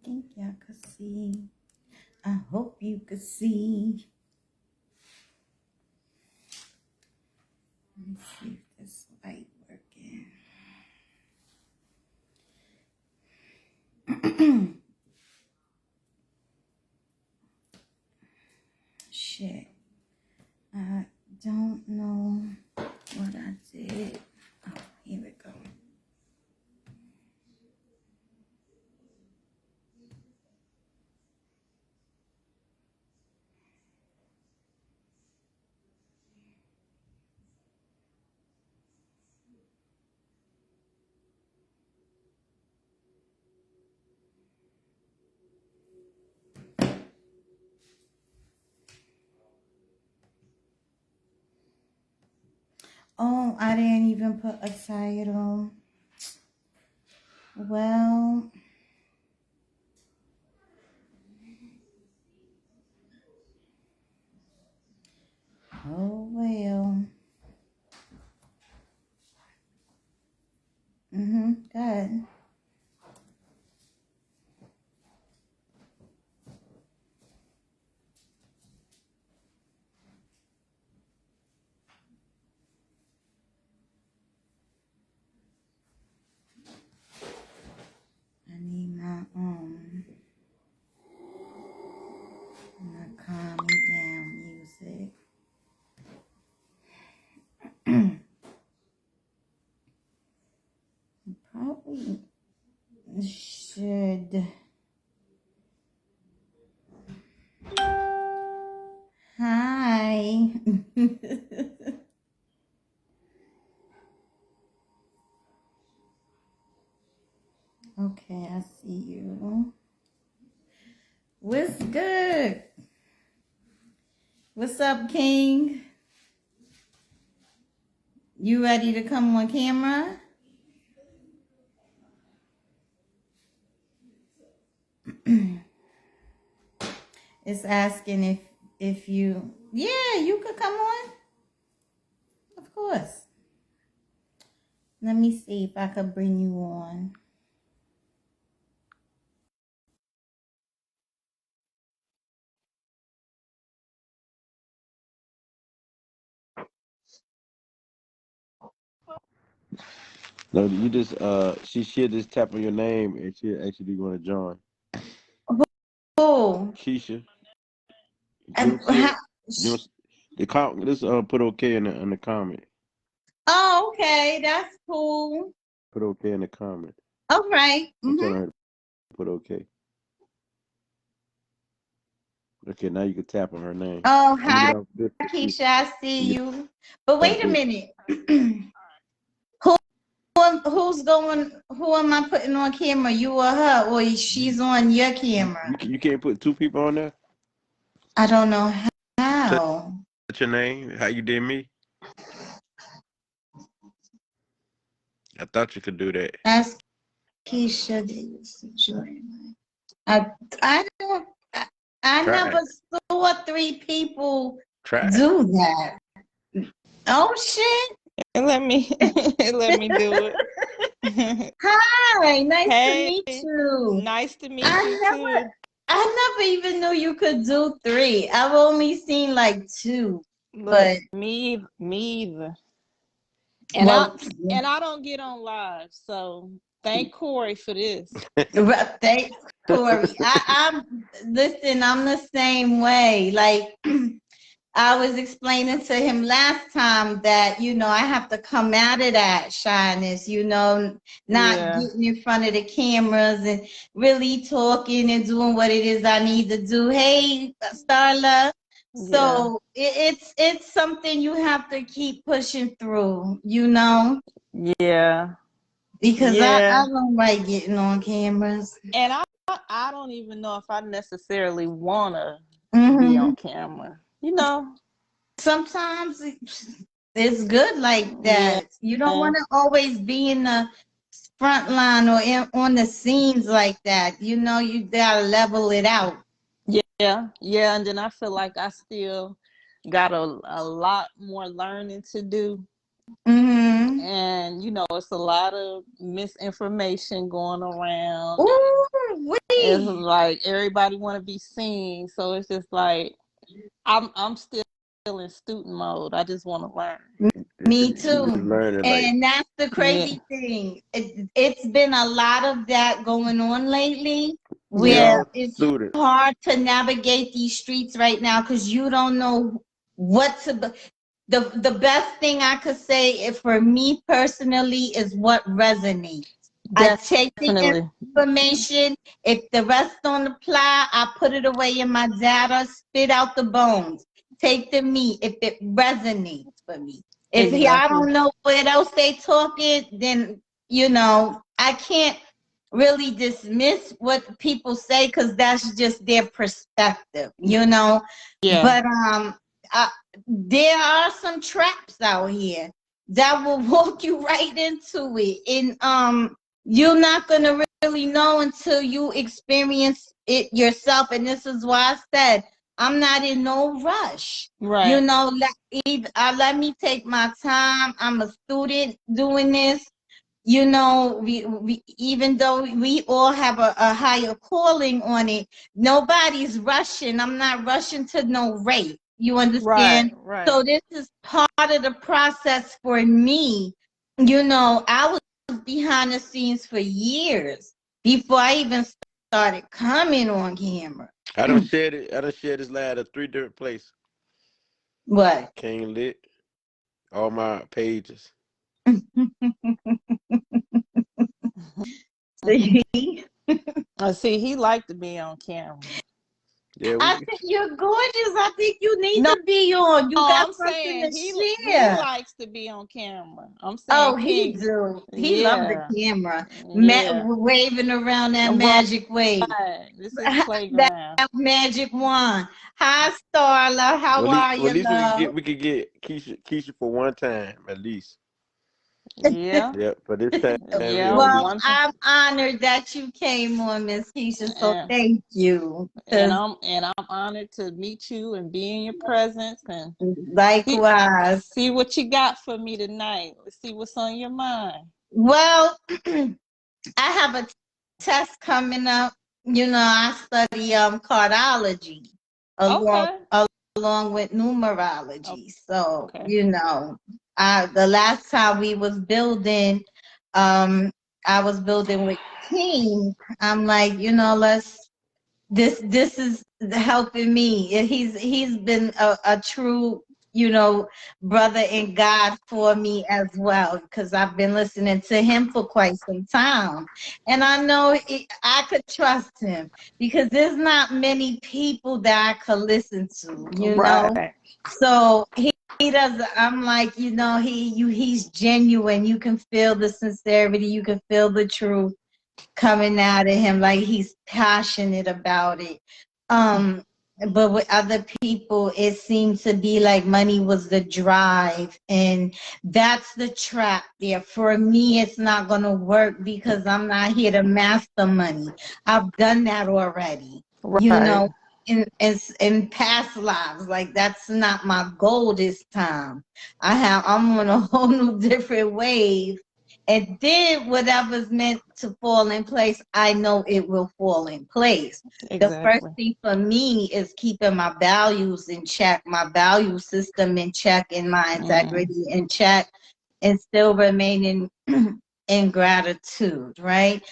think y'all could see. I hope you could see. Let me see if this light working. Shit. I don't know what I did. Oh, here we go. Oh, I didn't even put a title. Well, oh well. Good. I need my calm me down music. Probably should. Hi. Okay, I see you. What's good? What's up, King? You ready to come on camera? It's asking if you, yeah, you could come on. Of course. Let me see if I could bring you on. No, you just she'll just tap on your name and she'll actually going to join. Oh. Keisha. Put okay in the comment. Oh, okay, that's cool. Put okay in the comment. All right. I'm telling her to put okay. Okay, now you can tap on her name. Oh, hi, Keisha. I see you. But wait a minute. Who am I putting on camera? You or her? Or she's on your camera? You can't put two people on there? I don't know how. What's your name? How you did me? I thought you could do that. Ask Keisha. I never saw three people do that. Oh shit. Let me do it. Hi, nice to meet you. Nice to meet you too. I never even knew you could do 3. I've only seen like 2. Look, but me either. And I don't get on live, so thank Corey for this. Thanks, Corey. I'm the same way. Like I was explaining to him last time that, I have to come out of that shyness, not getting in front of the cameras and really talking and doing what it is I need to do. Hey, Starla. So it's something you have to keep pushing through, Yeah. Because I don't like getting on cameras. And I don't even know if I necessarily want to be on camera. Sometimes it's good like that. Yeah. You don't want to always be in the front line or on the scenes like that. You gotta level it out. Yeah. And then I feel like I still got a lot more learning to do. And it's a lot of misinformation going around. Ooh, It's like everybody want to be seen, so it's just like I'm still in student mode. I just want to learn. Me She just too. learning like, And that's the crazy thing. It's been a lot of that going on lately, we where all it's students. hard to navigate these streets right now because you don't know what to. The best thing I could say for me personally is what resonates. I take the Definitely. information. If the rest don't apply, I put it away in my data, spit out the bones, take the meat if it resonates for me. If I Exactly. don't know what else they talking, then I can't really dismiss what people say because that's just their perspective, Yeah. But there are some traps out here that will walk you right into it, and you're not gonna really know until you experience it yourself. And this is why I said I'm not in no rush. Right. Let me take my time. I'm a student doing this. We even though we all have a higher calling on it, nobody's rushing. I'm not rushing to no rate. You understand? Right. So this is part of the process for me. I was behind the scenes for years before I even started coming on camera. I done shared it. I done shared this live at 3 different places. What? King Lit, all my pages. See? See, he liked to be on camera. Yeah, I we. think you're gorgeous. I think you need No, to be on. You got I'm something saying to he share. likes to be on camera. I'm Oh, saying he King. do. He love the Yeah. camera, Yeah. waving around that Right. magic wave, This is that playground. magic wand. Hi, Starla. How are Well, you, at least love? we could get Keisha for one time at least. Yeah. Yep, for this time we Yeah. gonna Well, do. One time. I'm honored that you came on, Miss Keisha. So And, thank you. and 'Cause I'm honored to meet you and be in your presence and see, likewise. see what you got for me tonight. Let's see what's on your mind. Well, I have a test coming up. I study cardiology along Okay. along with numerology. So, Okay. the last time we was building, I was building with King. I'm like, this is helping me. He's been a true, brother in God for me as well, because I've been listening to him for quite some time, and I know I could trust him because there's not many people that I could listen to. Right. So he does. I'm like, he's genuine. You can feel the sincerity. You can feel the truth coming out of him, like he's passionate about it. um but with other people it seems to be like money was the drive, and that's the trap there. For me, it's not going to work because I'm not here to master money. I've done that already, Right. in past lives. Like, that's not my goal this time. I'm on a whole new different wave, and then whatever's meant to fall in place, I know it will fall in place. The first Exactly. thing for me is keeping my values in check, my value system in check, and my Mm. integrity in check, and still remaining in gratitude, right?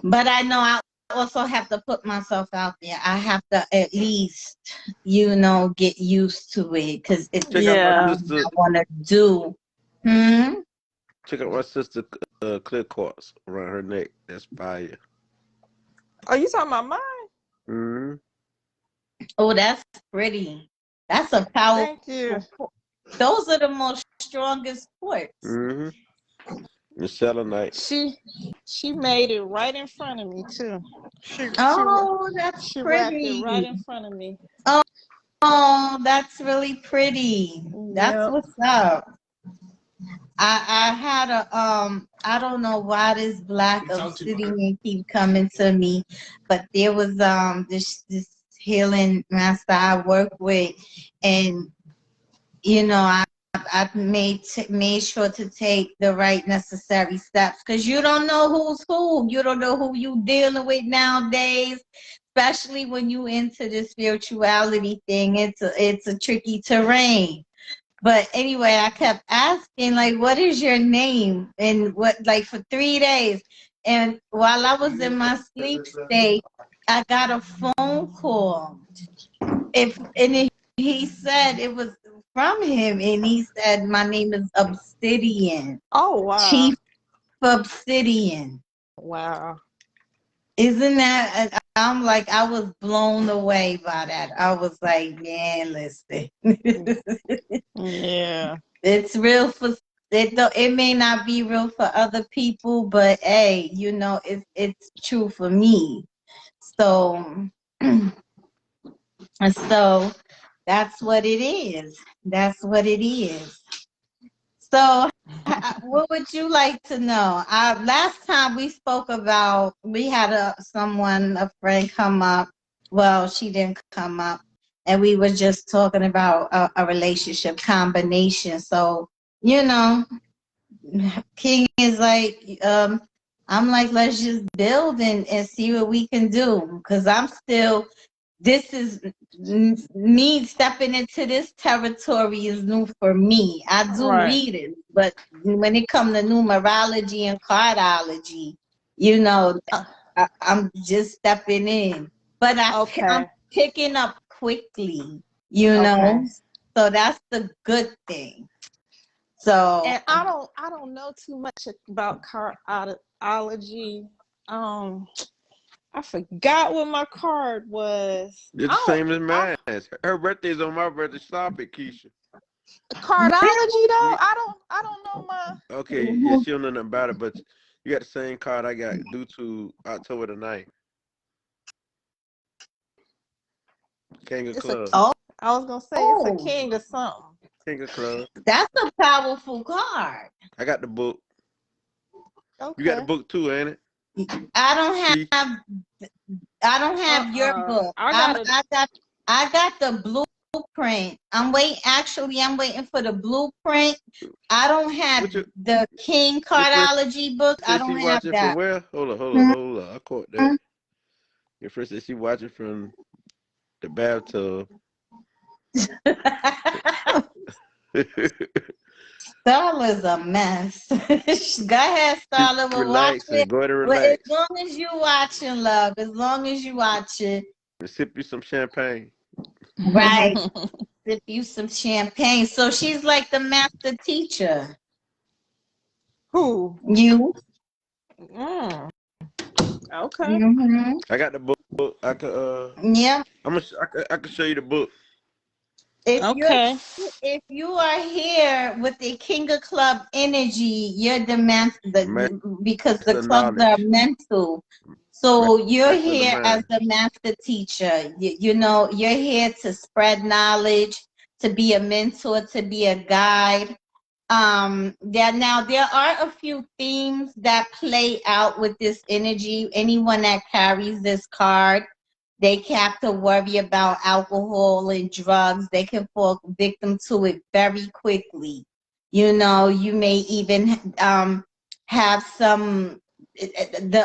But I know I also have to put myself out there. I have to at least, get used to it because it's Check out my Yeah. something sister. I want to do. Hmm? Check out my sister clear quartz around her neck. That's fire. Are you talking about mine? Mm-hmm. Oh, that's pretty. That's a powerful. Thank you. Those are the most strongest quartz. Mm-hmm. The selenite. She made it right in front of me too. She she Oh, that's she wrapped it right pretty. in front of me. Oh, that's really pretty. That's Yep. what's up. I had I don't know why this black obsidian keep coming to me, but there was this healing master I work with, and I I made sure to take the right necessary steps, because you don't know who's who. You don't know who you dealing with nowadays, especially when you into the spirituality thing. It's a tricky terrain. But anyway, I kept asking, like, what is your name? And what, like, for 3 days. And while I was in my sleep state, I got a phone call. He said it was from him, and he said, my name is Obsidian. Oh, wow. Chief Obsidian. Wow. Isn't that, I'm like, I was blown away by that. I was like, man, listen. Yeah. It's real for it, though it may not be real for other people, but hey, it's true for me. So so that's what it is. That's what it is. So what would you like to know? Last time we spoke about, we had a friend come up. Well, she didn't come up, and we were just talking about a relationship combination. So, King is like, I'm like, let's just build and see what we can do. Because this is me stepping into this territory is new for me. I do Right. read it, but when it comes to numerology and cardology, I'm just stepping in. But I'm picking up quickly, Okay. so that's the good thing. So, and I don't know too much about cardology. I forgot what my card was. It's the same as mine. Her birthday's on my birthday. Stop it, Keisha. Cardology though, I don't know my. Okay, yeah, she don't know nothing about it, but you got the same card I got due to October the 9th. King of Clubs. I was gonna say it's a king or something. King of Clubs. That's a powerful card. I got the book. Okay. You got the book too, ain't it? I don't have your book. I got the blueprint. I'm waiting for the blueprint. I don't have the King Cardology book. I don't have that. From where? Hold on. I caught that. Your friend said she watching from the bathtub. Starla's a mess. Go ahead, Starla. We'll watch it. Go ahead and relax. As long as you watching, love. As long as you watching. Sip you some champagne. Right. Sip you some champagne. So she's like the master teacher. Who? You. Okay. Mm-hmm. I got the book. I could. Yeah. I could show you the book. If you are here with the King of Club energy, you're because the clubs are mental. So you're here as the master teacher. You're here to spread knowledge, to be a mentor, to be a guide. There are a few themes that play out with this energy. Anyone that carries this card, they have to worry about alcohol and drugs. They can fall victim to it very quickly. You may even have some.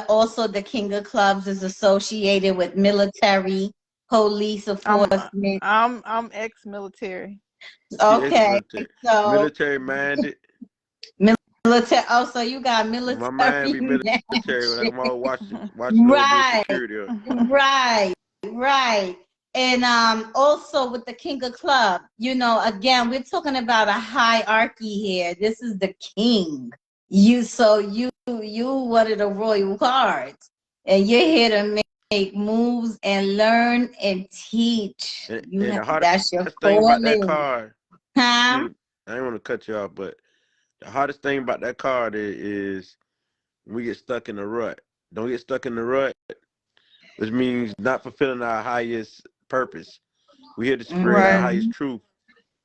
Also, the King of Clubs is associated with military, police enforcement. I'm ex-military. Okay, so military minded. Military. Oh, so you got military. My mind be military. Like I'm all watching right, security. Right. And also with the King of Club, again, we're talking about a hierarchy here. This is the king. You one of the royal cards, and you're here to make moves and learn and teach. That's your thing about that card. Huh? I didn't want to cut you off, but the hardest thing about that card is we get stuck in the rut. Don't get stuck in the rut, which means not fulfilling our highest purpose. We're here to spread our highest truth.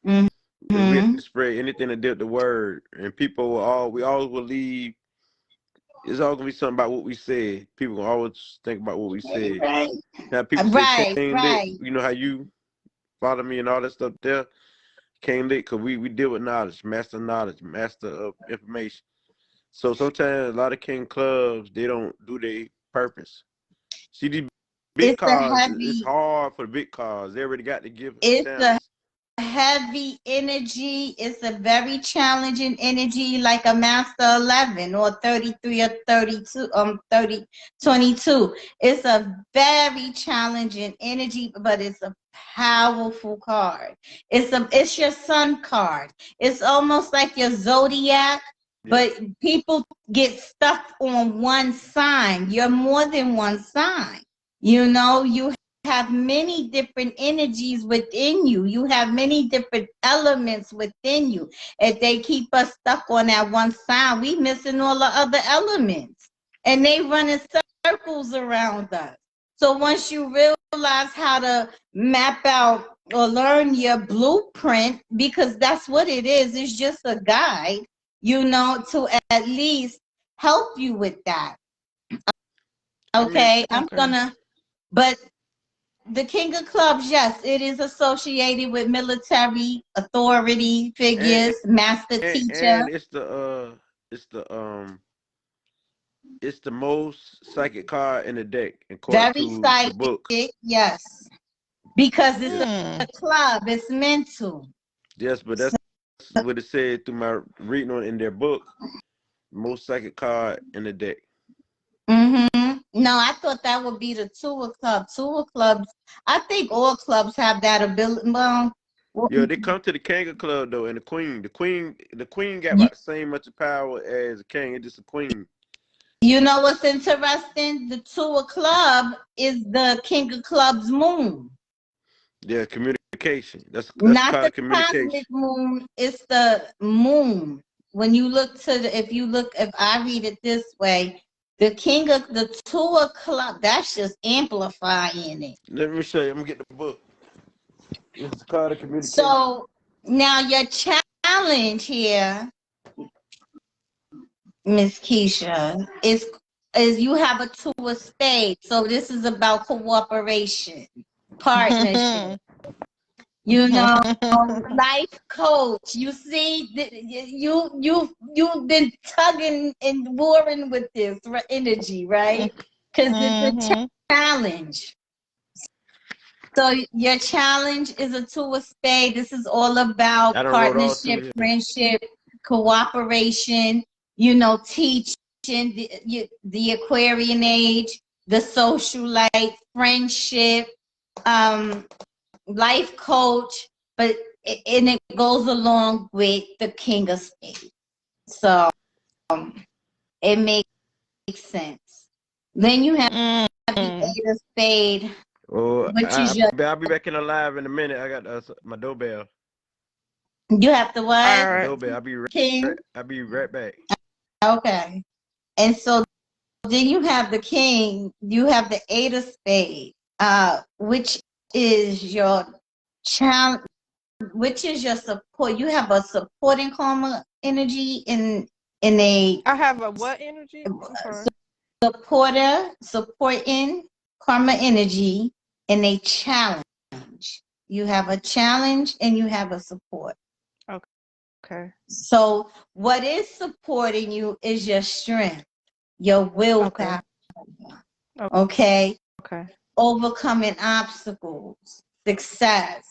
Mm-hmm. We have to spread anything that did the word, and people we always will leave. It's all gonna be something about what we said. People will always think about what we said. Right. Now people say, you know how you follow me and all that stuff there. Can't let, because we deal with knowledge, master of information. So sometimes a lot of king clubs, they don't do their purpose. See, these big It's a cars, it's heavy, hard for the big cars. They already got the gift of it's a talents. heavy energy. It's a very challenging energy, like a Master 11 or 33 or 32, 30, 22. It's a very challenging energy, but it's a powerful card. It's your sun card. It's almost like your zodiac, Yeah. but people get stuck on one sign. You're more than one sign. You have many different energies within you. You have many different elements within you. If they keep us stuck on that one side, we missing all the other elements. And they run in circles around us. So once you realize how to map out or learn your blueprint, because that's what it is, it's just a guide, to at least help you with that. I mean, Okay, Okay. but the King of Clubs, yes, it is associated with military authority and figures, master teacher, and it's the it's the most psychic card in the deck according very to the book. psychic, yes, because it's Hmm. a club, it's mental. Yes, but that's what it said through my reading on in their book. Most psychic card in the deck. No, I thought that would be the Two of Clubs. Two of Clubs, I think all clubs have that ability. Well, Yeah, they come to the King of Club though, and the Queen. The Queen got you, about the same much power as the King. It's just a Queen. you know what's interesting? The Two of Club is the King of Clubs moon. Yeah, communication. That's Not called the a communication. cosmic moon, it's the moon. When you look to if I read it this way, the king of the 2 o'clock, that's just amplifying it. Let me show you. I'm gonna get the book. It's called a communication. So now your challenge here, Miss Keisha, is you have a 2 of spades. So this is about cooperation, partnership. You know, life coach. You see, you've been tugging and warring with this energy, right? Because it's a Hmm. challenge. So your challenge is a 2 of spades. This is all about I done wrote all through partnership, here. friendship, cooperation. Teaching the Aquarian age, the social life, friendship. Um, Life coach, but and it goes along with the King of Spades. So it makes sense. Then you have the Mm. 8 of spade, Oh, which is your, I'll be back in the live in a minute. I got my doorbell. you have the All what? My right. doorbell. King. I'll be right back. Okay. And so then you have the king, you have the 8 of spade, which is your challenge, which is your support. You have a supporting karma energy in a I have a what energy? I'm sorry. supporting karma energy in a challenge. You have a challenge and you have a support. Okay. So what is supporting you is your strength, your Okay. willpower, okay? Okay. Overcoming obstacles, success,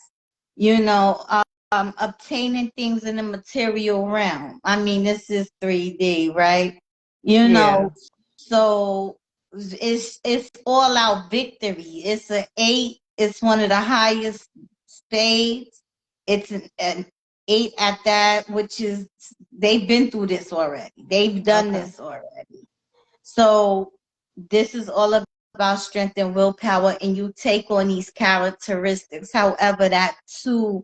obtaining things in the material realm. I mean, this is 3D, right? You Yeah. know, so it's all out victory. It's an 8. It's one of the highest spades. It's an 8 at that, which is they've been through this already. They've done Okay. this already. So this is all about strength and willpower, and you take on these characteristics. However, that 2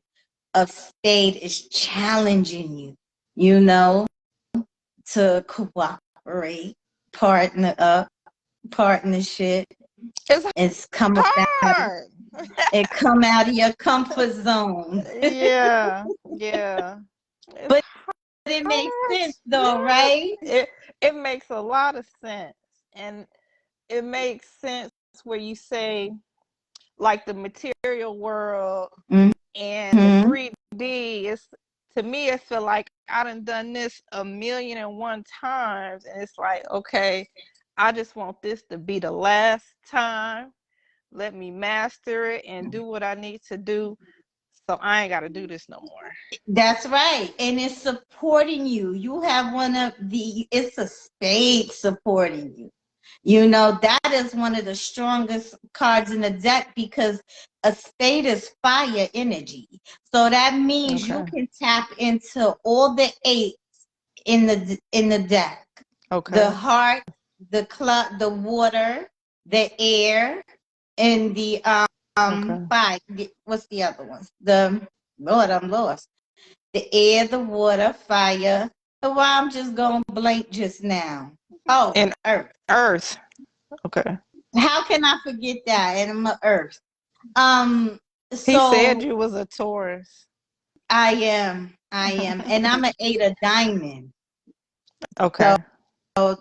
of spade is challenging you, to cooperate, partner up, partnership. It's It's come about hard. it come out of your comfort zone. Yeah. Yeah. It's But it makes hard. sense though, Yes. right? It makes a lot of sense. And it makes sense where you say like the material world and the Mm-hmm. it's, to me, it feel like I done this 1,000,001 times, and it's like, okay, I just want this to be the last time. Let me master it and do what I need to do, so I ain't got to do this no more. That's right. And it's supporting you. You have it's a spade supporting you. You know, that is one of the strongest cards in the deck because a spade is fire energy. So that means you can tap into all the eights in the deck. Okay. The heart, the club, the water, the air, and the fire. What's the other ones? Lord, I'm lost. The air, the water, fire. Well, I'm just going blank just now. Oh, and earth. Earth. Okay. How can I forget that? And I'm a earth. He So said you was a Taurus. I am, and I'm an 8 of diamond. Okay. So,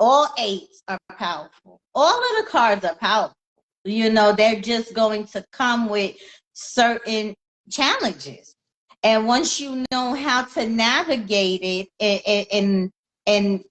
all eights are powerful. All of the cards are powerful. You know, they're just going to come with certain challenges. And once you know how to navigate it, and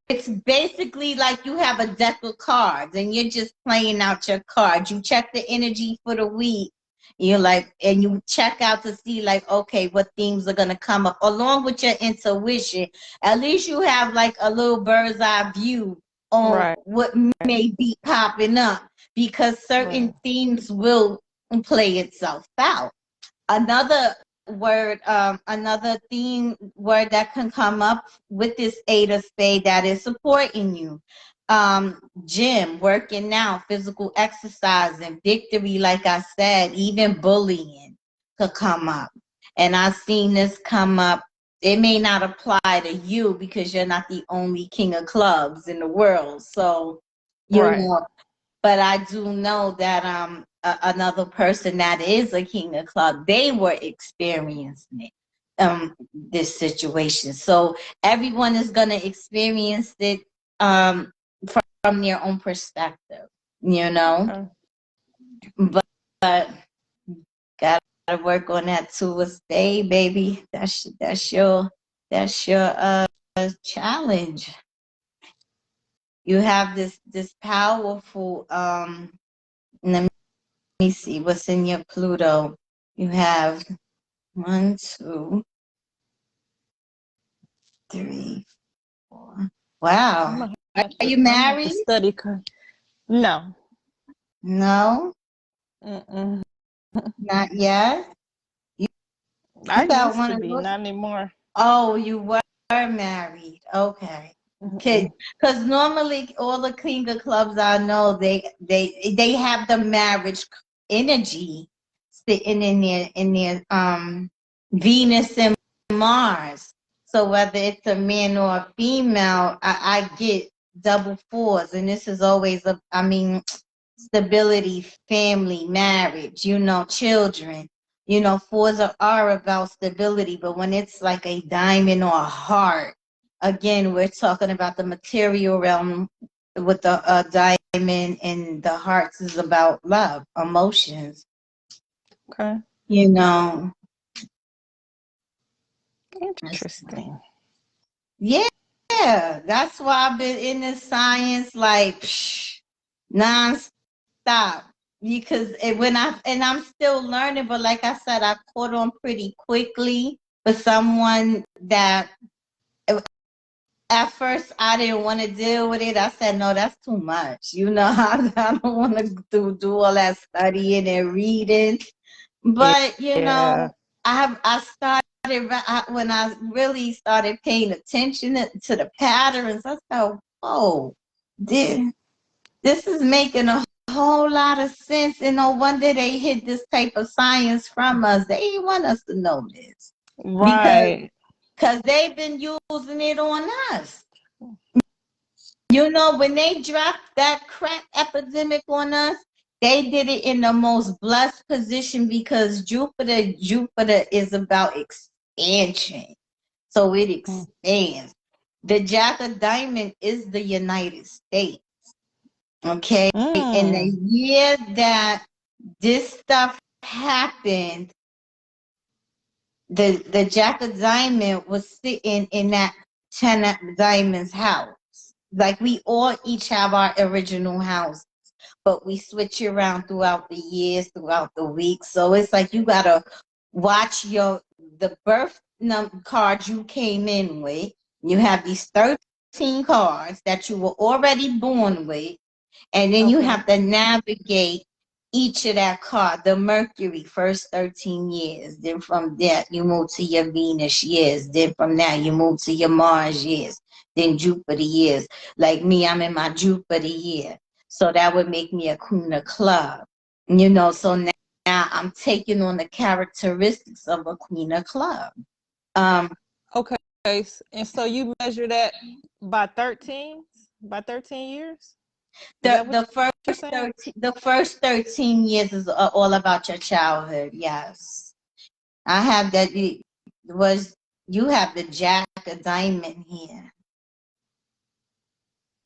it's basically like you have a deck of cards and you're just playing out your cards. You check the energy for the week. You're like, and you check out to see like, okay, what themes are going to come up along with your intuition. At least you have like a little bird's eye view on what may be popping up, because certain themes will play itself out. Another another theme word that can come up with this 8 of spade that is supporting you. Gym, working out, physical exercising, victory, like I said, even bullying could come up. And I've seen this come up. It may not apply to you because you're not the only king of clubs in the world. So, you know, but I do know that another person that is a king of club, they were experiencing it, this situation. So everyone is gonna experience it from their own perspective, you know. But gotta work on that to a stay, baby. That's your challenge. You have this powerful let me see what's in your Pluto. You have 1, 2, 3, 4. Wow. Are you married? Study card. No. No. Mm-mm. Not yet. I used to be, not anymore. Oh, you were married. Okay. Because normally all the king of clubs I know, they have the marriage energy sitting in their Venus and Mars. So whether it's a man or a female, I get double fours, and this is always stability, family, marriage, you know, children. You know, fours are about stability, but when it's like a diamond or a heart, again, we're talking about the material realm with the diamond, and the hearts is about love, emotions. Okay. You know. Interesting. Yeah, that's why I've been in this science like non-stop. Because I'm still learning, but like I said, I caught on pretty quickly for someone that at first I didn't want to deal with it. I said, no, that's too much. You know, I don't want to do all that studying and reading. But you know, I started when I really started paying attention to the patterns. I thought, oh, this is making a whole lot of sense. And no wonder they hid this type of science from us. They didn't want us to know this. Right. Because they've been using it on us. You know, when they dropped that crack epidemic on us, they did it in the most blessed position because Jupiter is about expansion. So it expands. The Jack of Diamond is the United States. Okay. In the year that this stuff happened, the Jack of Diamond was sitting in that 10 of Diamonds house. Like we all each have our original house, but we switch around throughout the years, throughout the week. So it's like you gotta watch the birth card you came in with. You have these 13 cards that you were already born with, and then you Okay. have to navigate each of that card. The Mercury, first 13 years. Then from that, you move to your Venus years. Then from that, you move to your Mars years. Then Jupiter years. Like me, I'm in my Jupiter year. So that would make me a Queen of Club. So now I'm taking on the characteristics of a Queen of Club. Okay. And so you measure that by 13 years? Is that what The you're first saying? 13 years is all about your childhood. Yes, I have that. You have the Jack of Diamond here,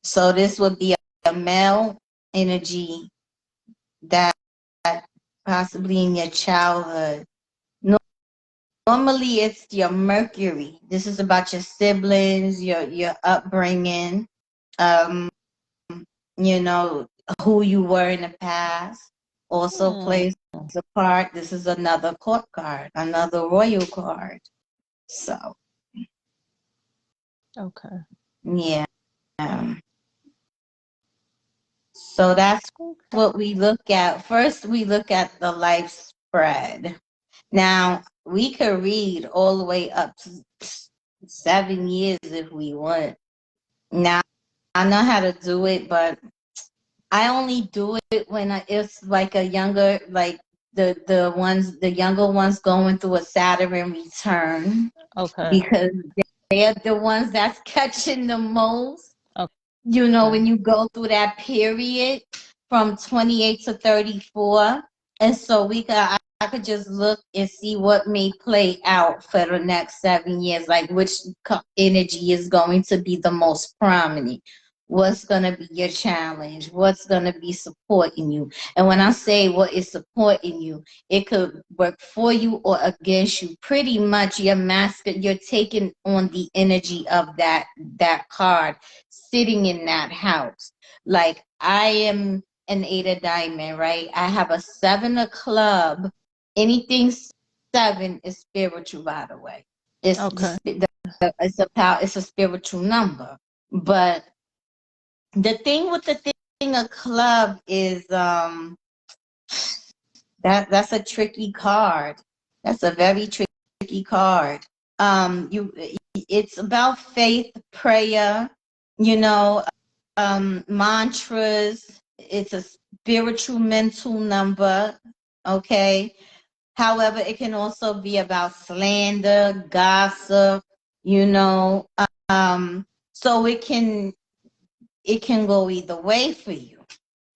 so this would be a male energy that possibly in your childhood. Normally, it's your Mercury. This is about your siblings, your upbringing. Um, who you were in the past also plays a part. This is another court card, another royal card. So, Okay. yeah. So that's what we look at. First, we look at the life spread. Now, we could read all the way up to 7 years if we want. Now, I know how to do it, but I only do it when it's like a younger, like the younger ones going through a Saturn return. Okay. Because they're the ones that's catching the most. Okay. When you go through that period from 28 to 34. And so I could just look and see what may play out for the next 7 years, like which energy is going to be the most prominent. What's going to be your challenge? What's going to be supporting you? And when I say what is supporting you, it could work for you or against you. Pretty much you're taking on the energy of that card sitting in that house. Like I am an 8 of diamond, right? I have a 7 of club. Anything 7 is spiritual, by the way. It's Okay. it's a spiritual number. But the thing with the thing of club is that's a tricky card. That's a very tricky card. It's about faith, prayer, mantras. It's a spiritual mental number. Okay. However, it can also be about slander, gossip, you know. So it can go either way for you.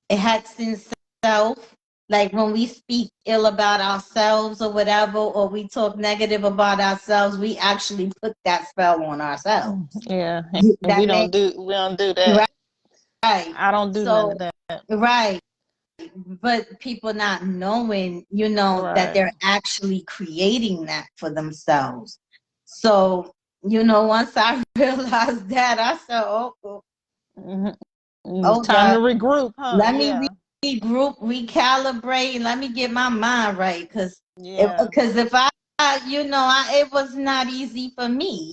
It has in self, like when we speak ill about ourselves or whatever, or we talk negative about ourselves, we actually put that spell on ourselves. Yeah. And That we may don't do that. right. I don't do none So of that. right. But people not knowing, that Right. they're actually creating that for themselves. So, once I realized that, I said, It's oh time to God, regroup, huh? let me Yeah. regroup, recalibrate, and let me get my mind right. Yeah. If it was not easy for me,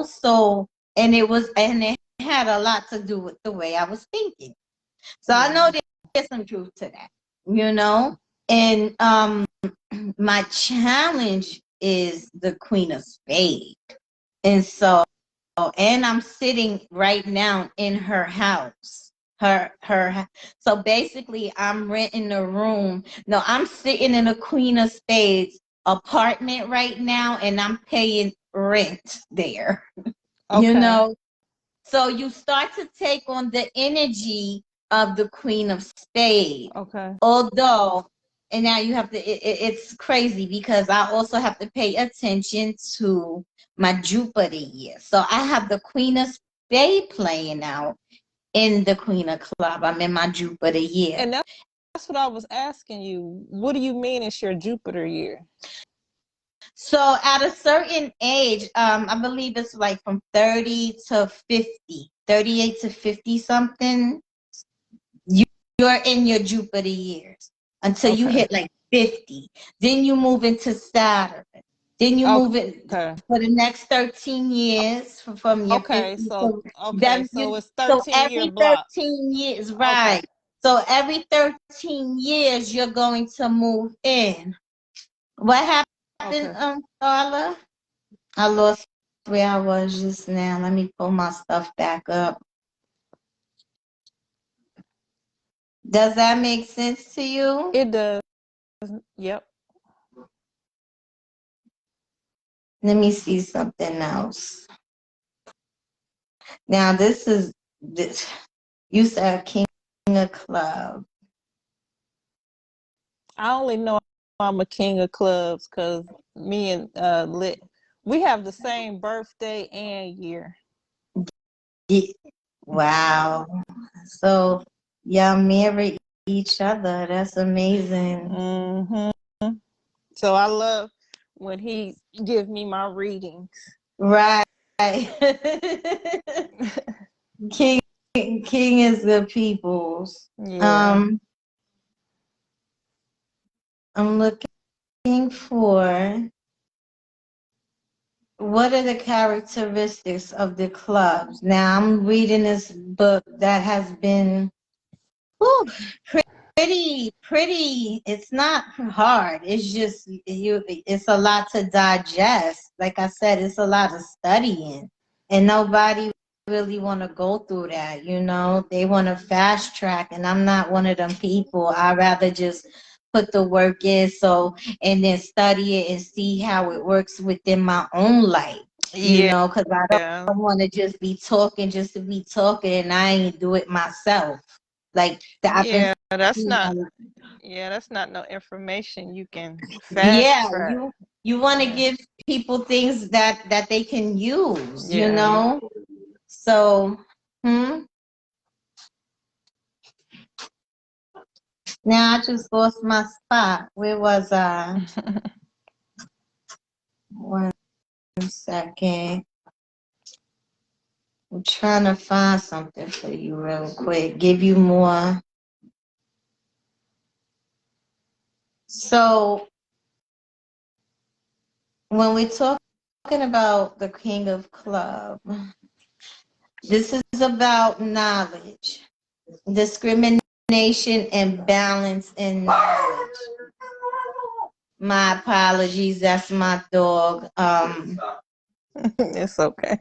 so, and it had a lot to do with the way I was thinking. So I know there's some truth to that, and my challenge is the Queen of Spades. And so, and I'm sitting right now in her house. So basically, I'm renting a room. No, I'm sitting in a Queen of Spades apartment right now, and I'm paying rent there. Okay. So you start to take on the energy of the Queen of Spades. Okay. Although, and now you have to, it's crazy because I also have to pay attention to my Jupiter year. So I have the Queen of Spades playing out in the Queen of Club. I'm in my Jupiter year. And that's what I was asking you. What do you mean it's your Jupiter year? So at a certain age, I believe it's like from 30 to 50, 38 to 50 something, you're in your Jupiter years until you hit like 50. Then you move into Saturn. Then you move it for the next 13 years from your 50. So it's So 13-year every block. 13 years, right. So every 13 years, you're going to move in. What happened, Starla? I lost where I was just now. Let me pull my stuff back up. Does that make sense to you? It does. Yep. Let me see something else. Now this. You said King of Club. I only know I'm a king of clubs because me and we have the same birthday and year. Yeah. Wow. So y'all marry each other. That's amazing. Mm-hmm. So I love when he gives me my readings. Right. King is the people's. Yeah. I'm looking for what are the characteristics of the clubs. Now I'm reading this book that has been pretty. It's not hard. It's just it's a lot to digest. Like I said, it's a lot of studying, and nobody really want to go through that. They want to fast track, and I'm not one of them people. I rather just put the work in, and then study it and see how it works within my own life. Because I don't want to just be talking just to be talking, and I ain't do it myself. Like that. That's not no information you can fast track. You want to give people things that they can use. So now I just lost my spot. Where was I? 1 second. I'm trying to find something for you real quick. Give you more. So when we're talking about the King of Club, this is about knowledge, discrimination, and balance in knowledge. My apologies. That's my dog. It's okay.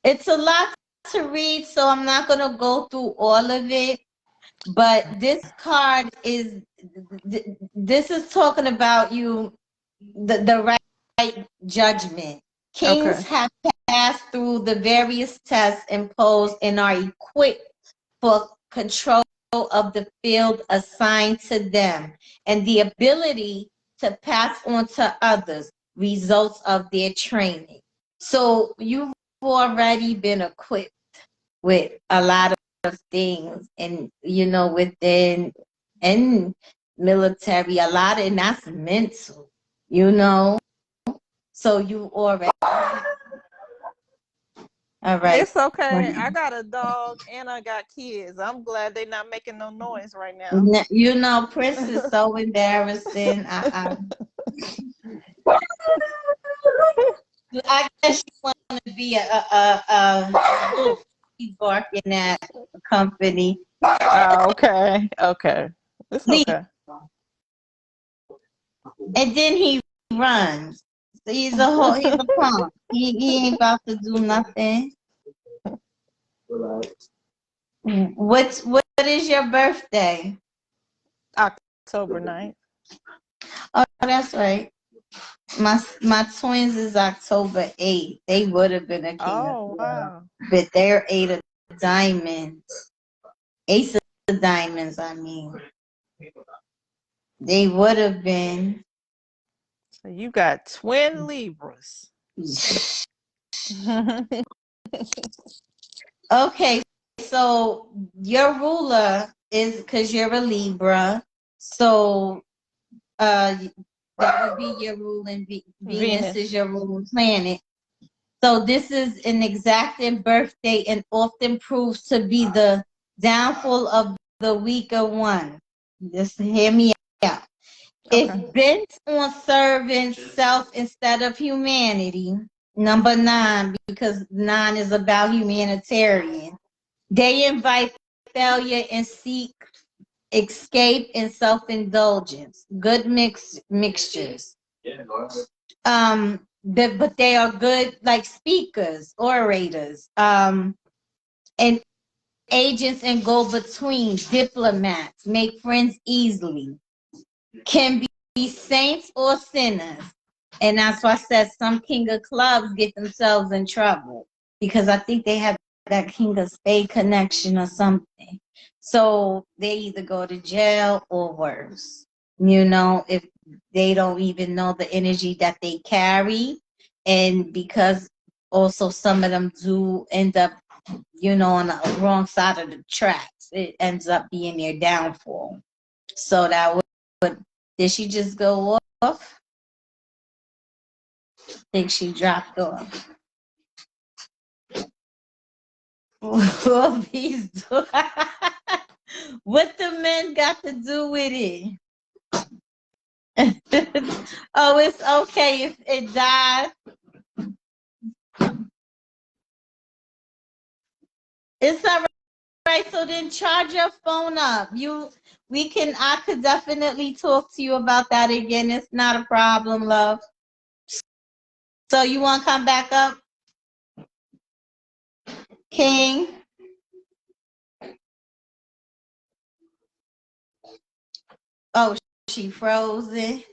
It's a lot to read, so I'm not going to go through all of it. But this card this is talking about the right judgment. Kings have passed through the various tests imposed and are equipped for control of the field assigned to them and the ability to pass on to others results of their training. So you've already been equipped with a lot of things, and within and military, a lot, and that's mental. So you already all right. It's okay. I got a dog and I got kids. I'm glad they're not making no noise right now. Prince is so embarrassing. I guess you want to be a barking at a company. Okay. It's okay. And then he runs. So he's a punk. He ain't about to do nothing. What is your birthday? October 9th. Oh, that's right. My twins is October 8th. They would have been a king of club, but they're 8 of diamonds. Ace of diamonds, I mean. They would have been. So you got twin Libras. Okay, so your ruler is because you're a Libra. So That would be your ruling. Venus is your ruling planet. So this is an exacting birthday and often proves to be the downfall of the weaker one. Just hear me out. Okay. It's bent on serving self instead of humanity. Number 9, because 9 is about humanitarian. They invite failure and seek escape and self-indulgence. Good mixtures. But they are good like speakers, orators, and agents and go-between, diplomats, make friends easily, can be saints or sinners. And that's why I said some king of clubs get themselves in trouble because I think they have that king of spade connection or something. So they either go to jail or worse, if they don't even know the energy that they carry. And because also some of them do end up, on the wrong side of the tracks, it ends up being their downfall. So that would, did she just go off? I think she dropped off. What these what the men got to do with it? Oh, it's okay if it dies. It's all right. So then charge your phone up. I could definitely talk to you about that again. It's not a problem, love. So you want to come back up, King? Oh, she frozen.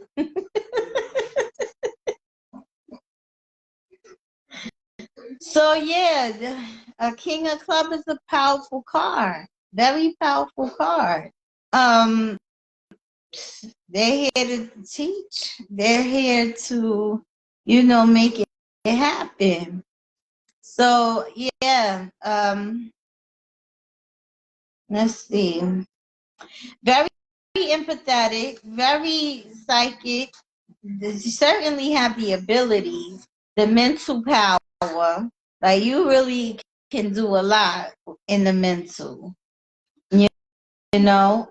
So yeah, a King of Club is a powerful card. Very powerful card. They're here to teach. They're here to, make it happen. So yeah, let's see. Very empathetic, very psychic. You certainly have the abilities, the mental power. Like you really can do a lot in the mental. You know,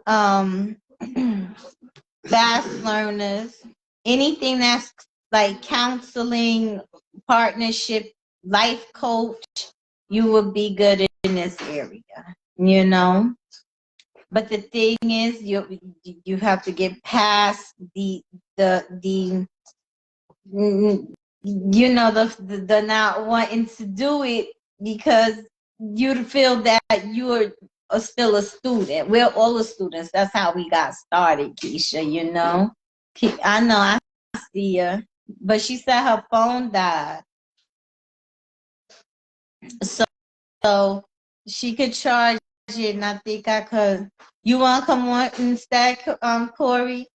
fast learners, anything that's like counseling, partnership, life coach, you would be good in this area. But the thing is, you have to get past the not wanting to do it because you feel that you're still a student. We're all the students. That's how we got started, Keisha. I know. I see her, but she said her phone died, so she could charge it. And I think I could. You want to come on instead, Corey?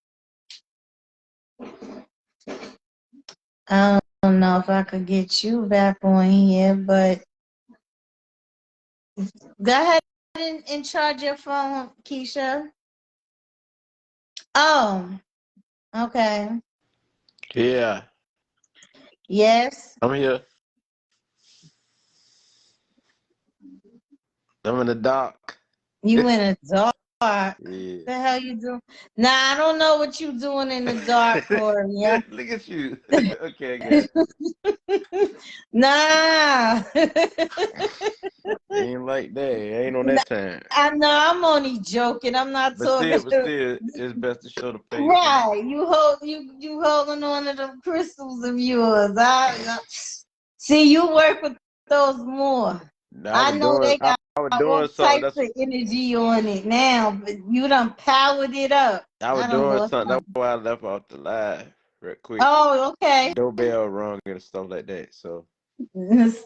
I don't know if I could get you back on here, but go ahead and charge your phone, Keisha. Oh, okay. Yeah, Yes. I'm here. I'm in the dock. You in the dark. Yeah. The hell you doing? Nah, I don't know what you doing in the dark, Corey. Yeah. Look at you. Okay, I got Nah. Ain't like that. Ain't on that time. I know I'm only joking. I'm not But talking. still, it's best to show the face. Right. You holding on to them crystals of yours. See, you work with those more. I know they got I was all doing something. types of energy on it now, but you done powered it up. I was I done doing lost something. That's something. why I left off the live real quick. Oh, okay. Doorbell rung and stuff like that. So Let's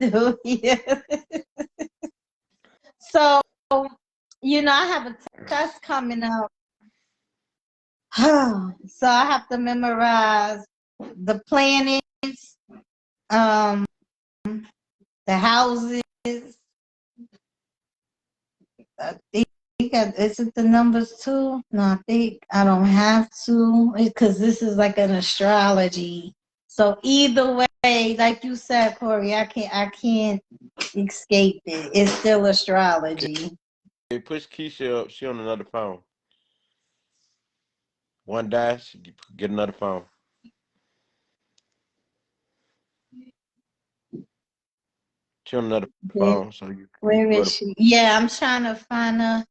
do it. So, I have a test coming up. So I have to memorize the planets, um, the houses, is it the numbers too? No, I think I don't have to because this is like an astrology. So either way, like you said, Corey, I can't escape it. It's still astrology. Okay, push Keisha up. She on another phone. One dash, get another phone. She on another Where, phone, so you where can go is to. she? Yeah, I'm trying to find her.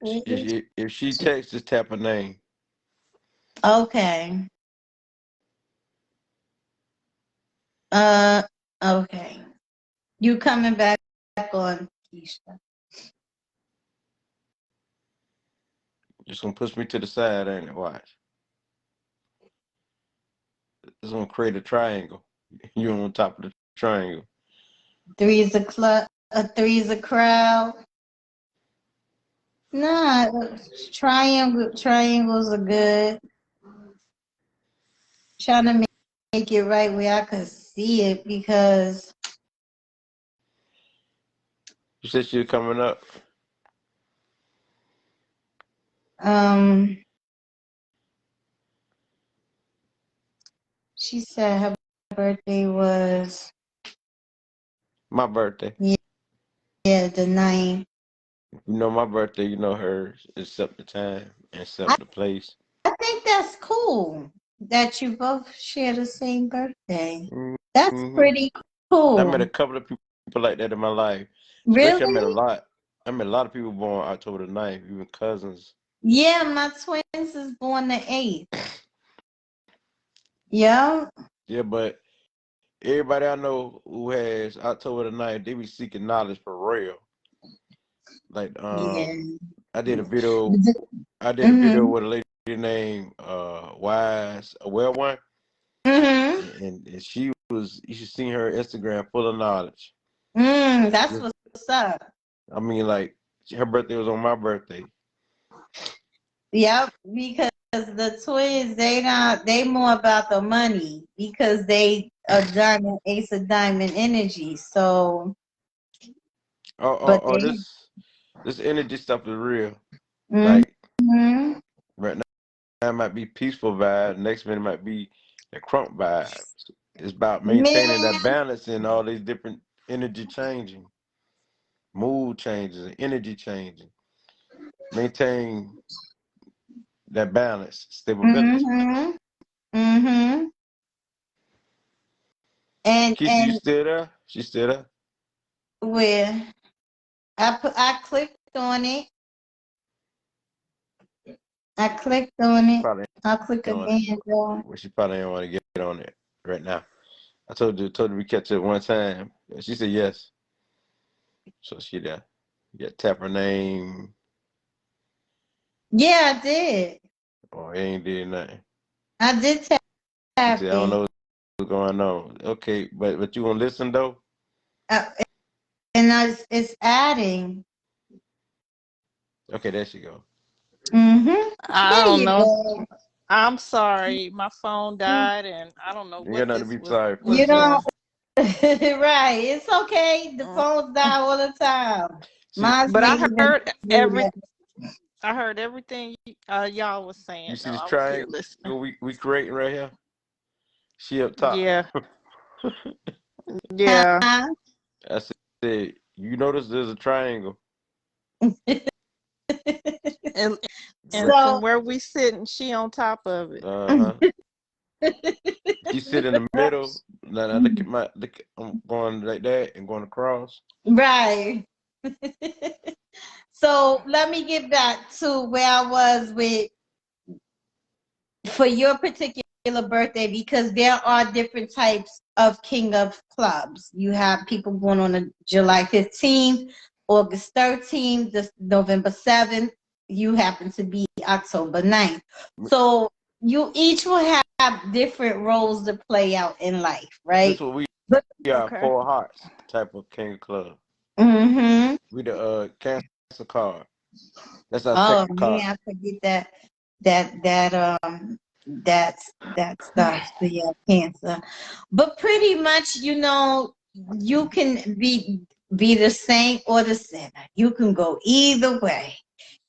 Where is If she she? texts, just tap her name. Okay. Uh, okay. You coming back on, Keisha? Just gonna push me to the side, ain't it? Watch. It's gonna create a triangle. You on top of the triangle. Three's a club. A three's a crowd. Nah, triangles are good. Trying to make it right where I could see it because You said she was coming up. um she said her birthday was My birthday. the 9th. You know my birthday. You know hers. Except the time, I, except the place. I think that's cool that you both share the same birthday. That's Mm-hmm. pretty I met a cool. couple of people like that in my life. Especially I met a Really? lot. I met a lot of people born October the 9th, even cousins. Yeah, my twins is born the 8th. Yeah. Yeah, but everybody I know who has October the 9th, they be seeking knowledge for real. Like Yeah. I did a video Mm-hmm. with a lady named Wise a Well One, Mm-hmm. and she was, you should see her Instagram full of knowledge. That's Just, what's up. I mean, like her birthday was on my birthday. Yep, because the twins, they more about the money because they a diamond, ace of diamond energy. So, but they, This energy stuff is real. Like mm-hmm, right now it might be peaceful vibe, next minute might be the crunk vibe. It's about maintaining man, that balance in all these different energy changing, mood changes, and energy changing. Maintain that balance, stability. mm-hmm, mm-hmm, Keisha, you and still there? She still there? where I clicked on it. I clicked on She it. probably I'll click ain't on it. again, though. Well, she probably don't want to get on it right now. I told her we catch it one time. And she said yes. So she there. You got tap her name. Yeah, I did. Oh, he ain't did nothing. I did She tap said, I don't it. know what's going on. Okay, but you gonna listen though? Uh, and it's adding. Okay, there she go. Mm-hmm. I There don't you know. go. I'm sorry. My phone died and I don't know You got what nothing to this be sorry was You for. know, doing. right. It's okay. The Mm. phones die all the time. See, Mine's But ain't even do that. I heard everything y'all was you saying see though. this I was here triangle listening. we creating right here? She up top. Yeah. Yeah. Huh? I said, you notice there's a triangle. And and Uh from So, where we sitting, she on top of it. huh. She sit in the middle. Now look. I'm going like that and going across. right. So let me get back to where I was with for your particular birthday because there are different types of King of Clubs. You have people born on a July 15th, August 13th, November 7th. You happen to be October 9th. So you each will have different roles to play out in life, This right? what we are, Okay. four hearts type of king club. Mm-hmm. We the Cancer card. That's our Oh second card. man, I forget that stuff. So yeah, cancer. But pretty much, you can be the saint or the sinner. You can go either way.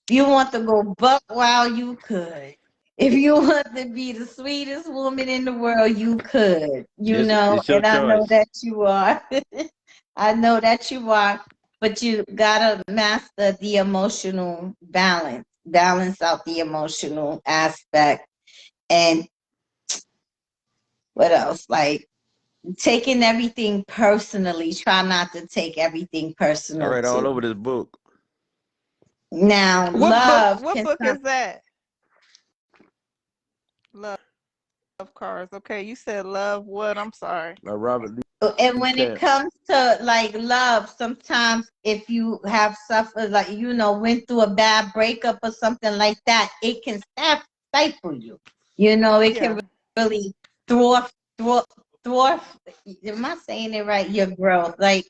If you want to go buck wild, you could. If you want to be the sweetest woman in the world, you could. You know, It's your and I know choice. that you are. I know that you are. But you gotta master the emotional balance out the emotional aspect. And what else? Like taking everything personally. Try not to take everything I personal read all too. over this book. Now, What book? love What can book is that? Love Cars. Okay, you said love. What? I'm sorry. Robert Lee and when it Katz. comes to like love, sometimes if you have suffered, like, you know, went through a bad breakup or something like that, it can stifle you. You know, it Yeah. can really thwart, thwart, thwart. Am I saying it right? Your growth, like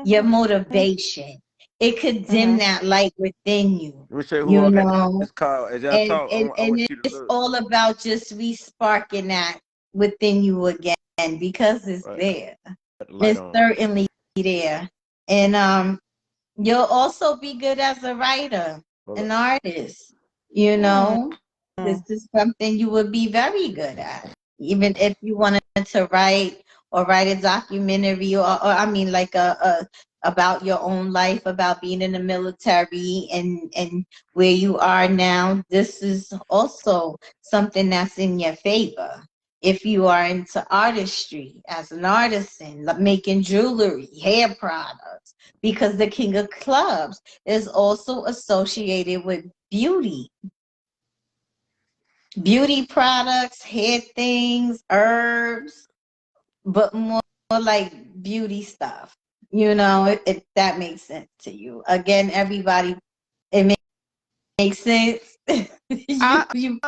your Mm-hmm. motivation. It could dim Mm-hmm. that light within you. Let me show you who You all that know, is called. As y'all and talk, and I and want you to it's look. all about just re-sparking that within you again, because it's Right, there. got the light It's on. certainly there. And you'll also be good as a writer, Hold an up. artist. You Mm-hmm. know, this is something you would be very good at. Even if you wanted to write or write a documentary, or I mean like a about your own life, about being in the military and where you are now, this is also something that's in your favor. If you are into artistry as an artisan, like making jewelry, hair products, because the King of Clubs is also associated with beauty products, hair things, herbs, but more like beauty stuff. You know, if that makes sense to you. Again, everybody, it makes sense. I you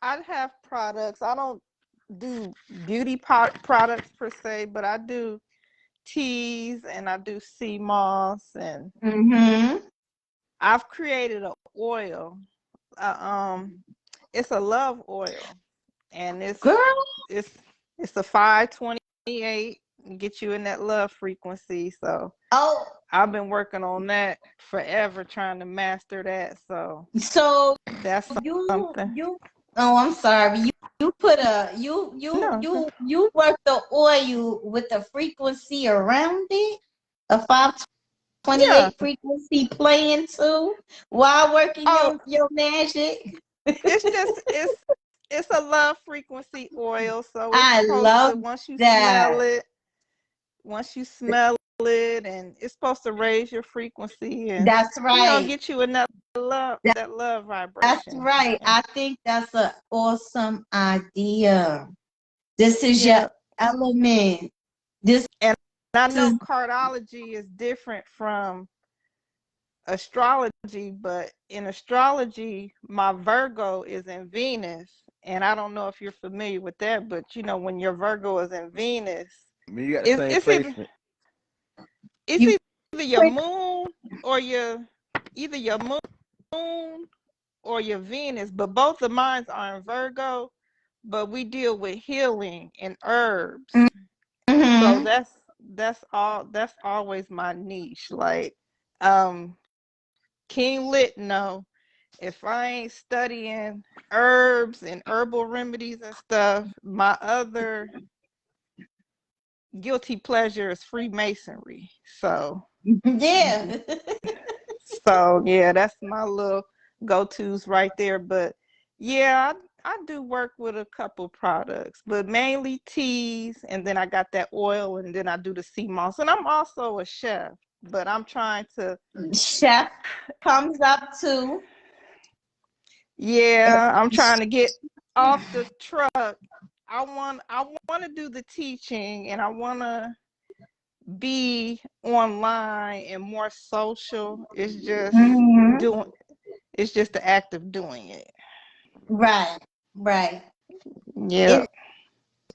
I'd have products. I don't do beauty products per se, but I do teas and I do sea moss, and mm-hmm. I've created an oil. Uh, it's a love oil, and Girl. it's it's a 528, get you in that love frequency. So Oh, I've been working on that forever, trying to master that. So so that's something. you oh, I'm sorry. You put a No. you work the oil with the frequency around it, a Yeah. 528 frequency playing too, while working Oh, your magic. it's just it's a love frequency oil, so it's I supposed to, love that. once you smell it, and it's supposed to raise your frequency and That's right. get you in that love That's vibration. right. Yeah. I think that's an awesome idea. This is your Yeah. element. This And I know is cardiology is different from astrology, but in astrology, my Virgo is in Venus. And I don't know if you're familiar with that, but when your Virgo is in Venus, I mean, you got the it's same it's either placement. it's you either your moon or your moon or your Venus, but both of mine are in Virgo, but we deal with healing and herbs. So mm-hmm. that's always my niche. Like um King Lit, no. If I ain't studying herbs and herbal remedies and stuff, my other guilty pleasure is Freemasonry. Yeah. So yeah, that's my little go-tos right there. But yeah, I do work with a couple products, but mainly teas, and then I got that oil, and then I do the sea moss. And I'm also a chef, but I'm trying to. Chef comes up too. Yeah, I'm trying to get off the truck. I want to do the teaching, and I want to be online and more social. Mm-hmm. Doing it's just the act of doing it. Right, right. Yeah.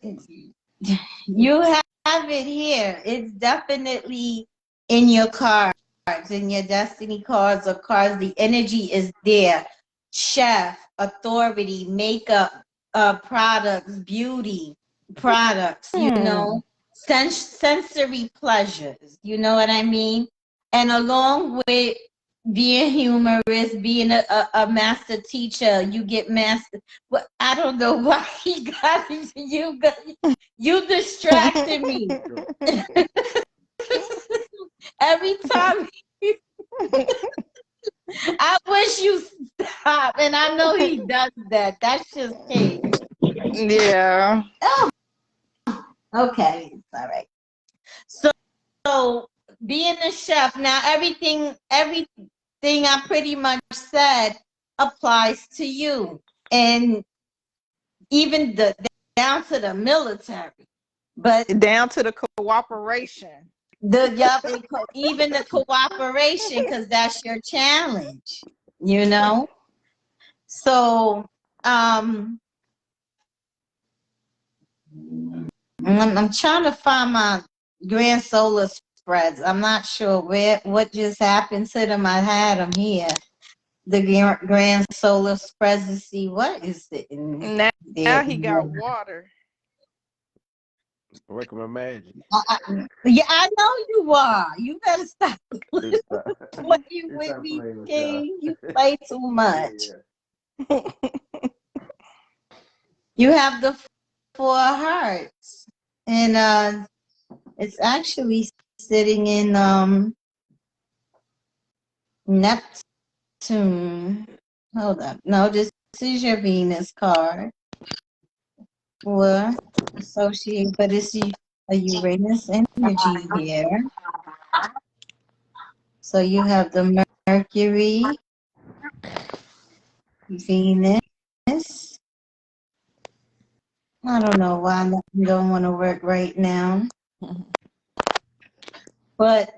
It you have it here. It's definitely in your cards, in your destiny cards or cards. The energy is there. Chef, authority, makeup, products, beauty products. You Hmm. know, sensory pleasures. You know what I mean? And along with being humorous, being a master teacher. You get master. Well, I don't know why he got you. You distracted me every time. I wish you stop, and I know he does that. That's just hate. Yeah. Oh, okay, it's all right. So being a chef now, everything I pretty much said applies to you, and even down to the military. But Down to the cooperation. even the cooperation, because that's your challenge, you know. So I'm trying to find my grand solar spreads. I'm not sure what just happened to them. I had them here. The grand solar spreads to see what is it in Now he got water. Working my magic. Yeah, I know you are. You better stop playing with me, King. You play too much. Yeah. You have the 4 hearts, and it's actually sitting in Neptune. Hold up. No, this is your Venus card. 4 associated, but it's a Uranus energy here. So you have the Mercury, Venus. I don't know why I don't want to work right now. But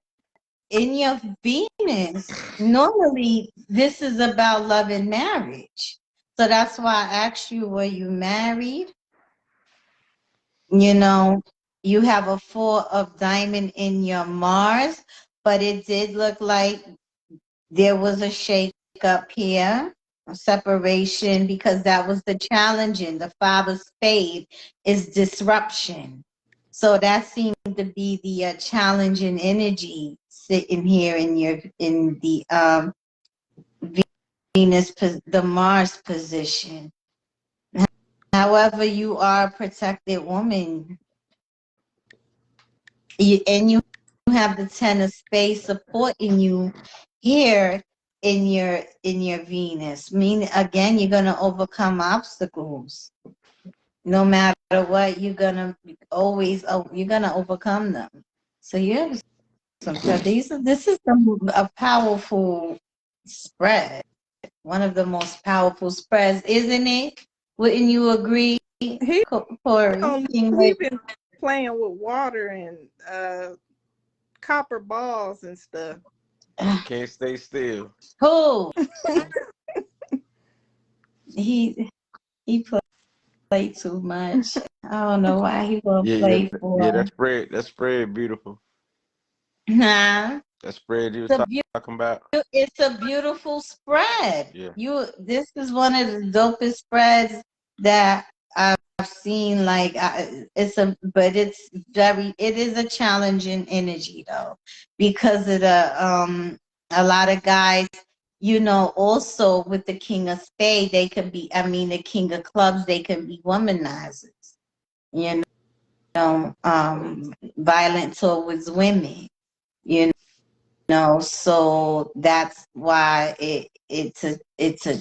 in your Venus, normally this is about love and marriage. So that's why I asked you, were you married? You know, you have a 4 of diamond in your Mars, but it did look like there was a shake up here, a separation, because that was the challenging. The 5 of spade is disruption. So that seemed to be the challenging energy sitting here in the Venus, the Mars position. However, you are a protected woman, and you have the 10 of spades supporting you here in your Venus. Meaning, again, you're gonna overcome obstacles. No matter what, you're gonna overcome them. So you have this is a powerful spread. One of the most powerful spreads, isn't it? Wouldn't you agree, Corey? He been playing with water and copper balls and stuff. Can't stay still. Who? he played too much. I don't know why he will play for. Yeah. That spread beautiful. Nah. That spread you was talking about. It's a beautiful spread. Yeah. This is one of the dopest spreads that I've seen. Like it is a challenging energy though, because of a lot of guys, also with the King of Spades, they can be. I mean, the King of Clubs, they can be womanizers. Violent towards women. So that's why it's a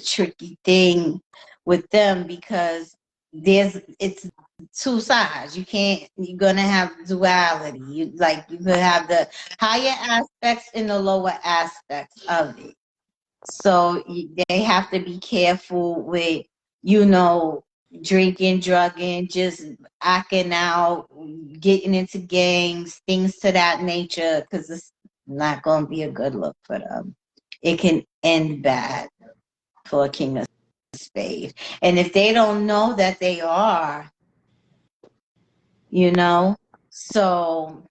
tricky thing with them, because it's 2 sides. You're gonna have duality. You could have the higher aspects and the lower aspects of it. So they have to be careful with, drinking, drugging, just acting out, getting into gangs, things to that nature, because it's not going to be a good look for them. It can end bad for a King of Spades. And if they don't know that they are, so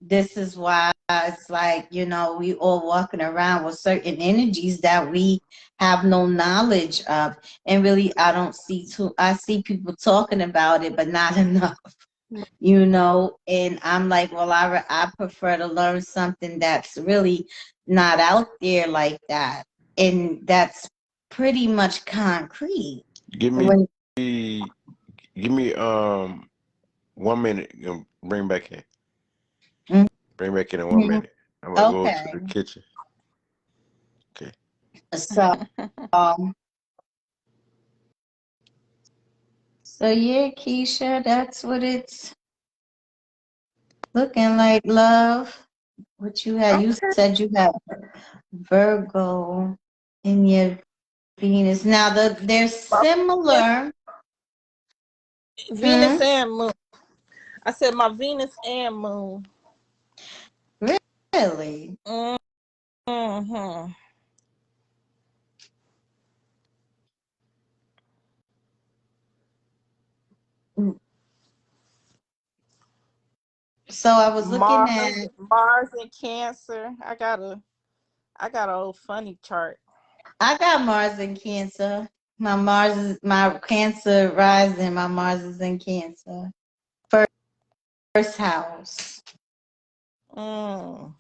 this is why it's like, we all walking around with certain energies that we have no knowledge of. And really, I see people talking about it, but not enough, and I'm like, well, I prefer to learn something that's really not out there like that. And that's pretty much concrete. Give me When, give me 1 minute. Bring back in. Bring back in 1 minute. I'm gonna go to okay. the kitchen. Okay. So, um, so yeah, Keisha, that's what it's looking like, love. What you had, you Okay. said you have Virgo in your Venus. Now, they're My Venus, similar. Venus and Moon. I said my Venus and Moon. Really? Mm-hmm. So I was looking at, Mars and Cancer. I got a old funny chart. I got Mars in Cancer. My Cancer rising, my Mars is in Cancer. First house. Mm.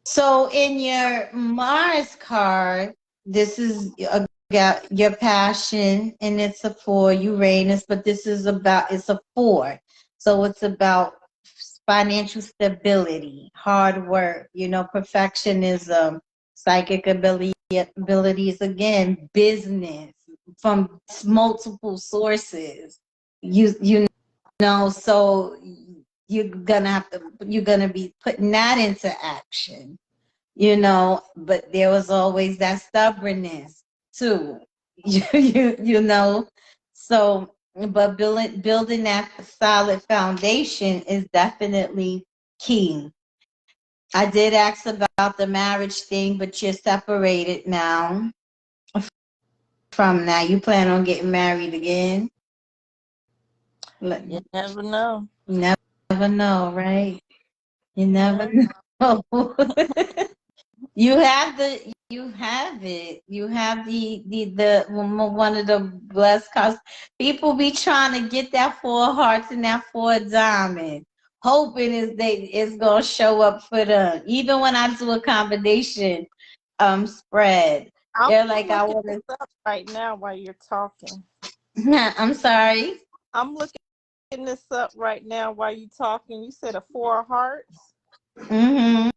So in your Mars card, this is your passion, and it's a 4, Uranus, but this is it's a 4. So it's about financial stability, hard work, perfectionism, psychic abilities, again, business from multiple sources. You know, so you're gonna be putting that into action, but there was always that stubbornness too. So but building that solid foundation is definitely key. I did ask about the marriage thing, but you're separated now from that. You plan on getting married again? You You never know. never know, right? You never Mm. know. You have it. You have the one of the blessed cards. People be trying to get that 4 hearts and that 4 diamond, hoping it's gonna show up for them. Even when I do a combination spread, I'm they're like, I looking want this up right now while you're talking. to. I'm sorry. I'm looking this up right now while you're talking. You said a 4 hearts, Hmm.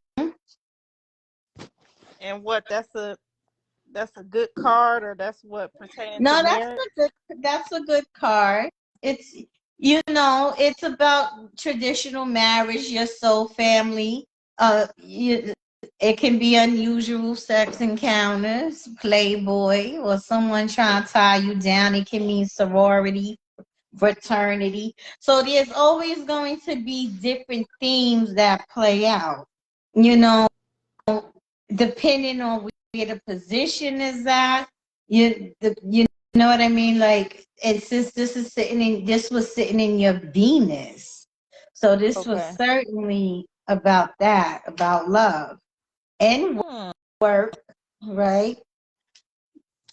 and what? That's a good card, or that's what pertaining to No, marriage. that's a good card. It's it's about traditional marriage, your soul family. It can be unusual sex encounters, playboy, or someone trying to tie you down. It can mean sorority, fraternity. So there's always going to be different themes that play out. You know, depending on where the position is at, you know what I mean? Like, and since this was sitting in your Venus, so this was Okay. certainly about that, about love and Hmm. work, right?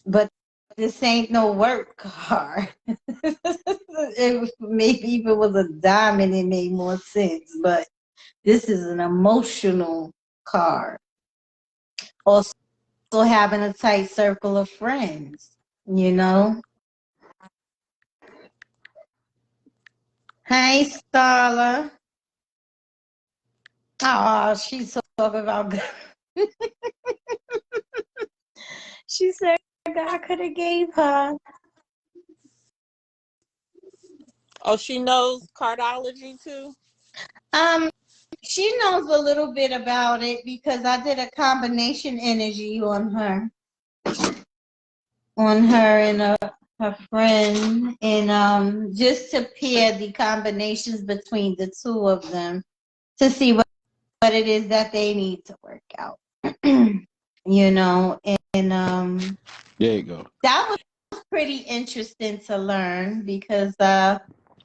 But this ain't no work card. Maybe if it was a diamond, it made more sense. But this is an emotional card. Also having a tight circle of friends, you know. Hey, Starla. Oh, she's talking about God. She said God could have gave her. Oh, she knows cardology too. Um, she knows a little bit about it because I did a combination energy on her and her friend, and just to pair the combinations between the two of them to see what it is that they need to work out. And There you go. that was pretty interesting to learn because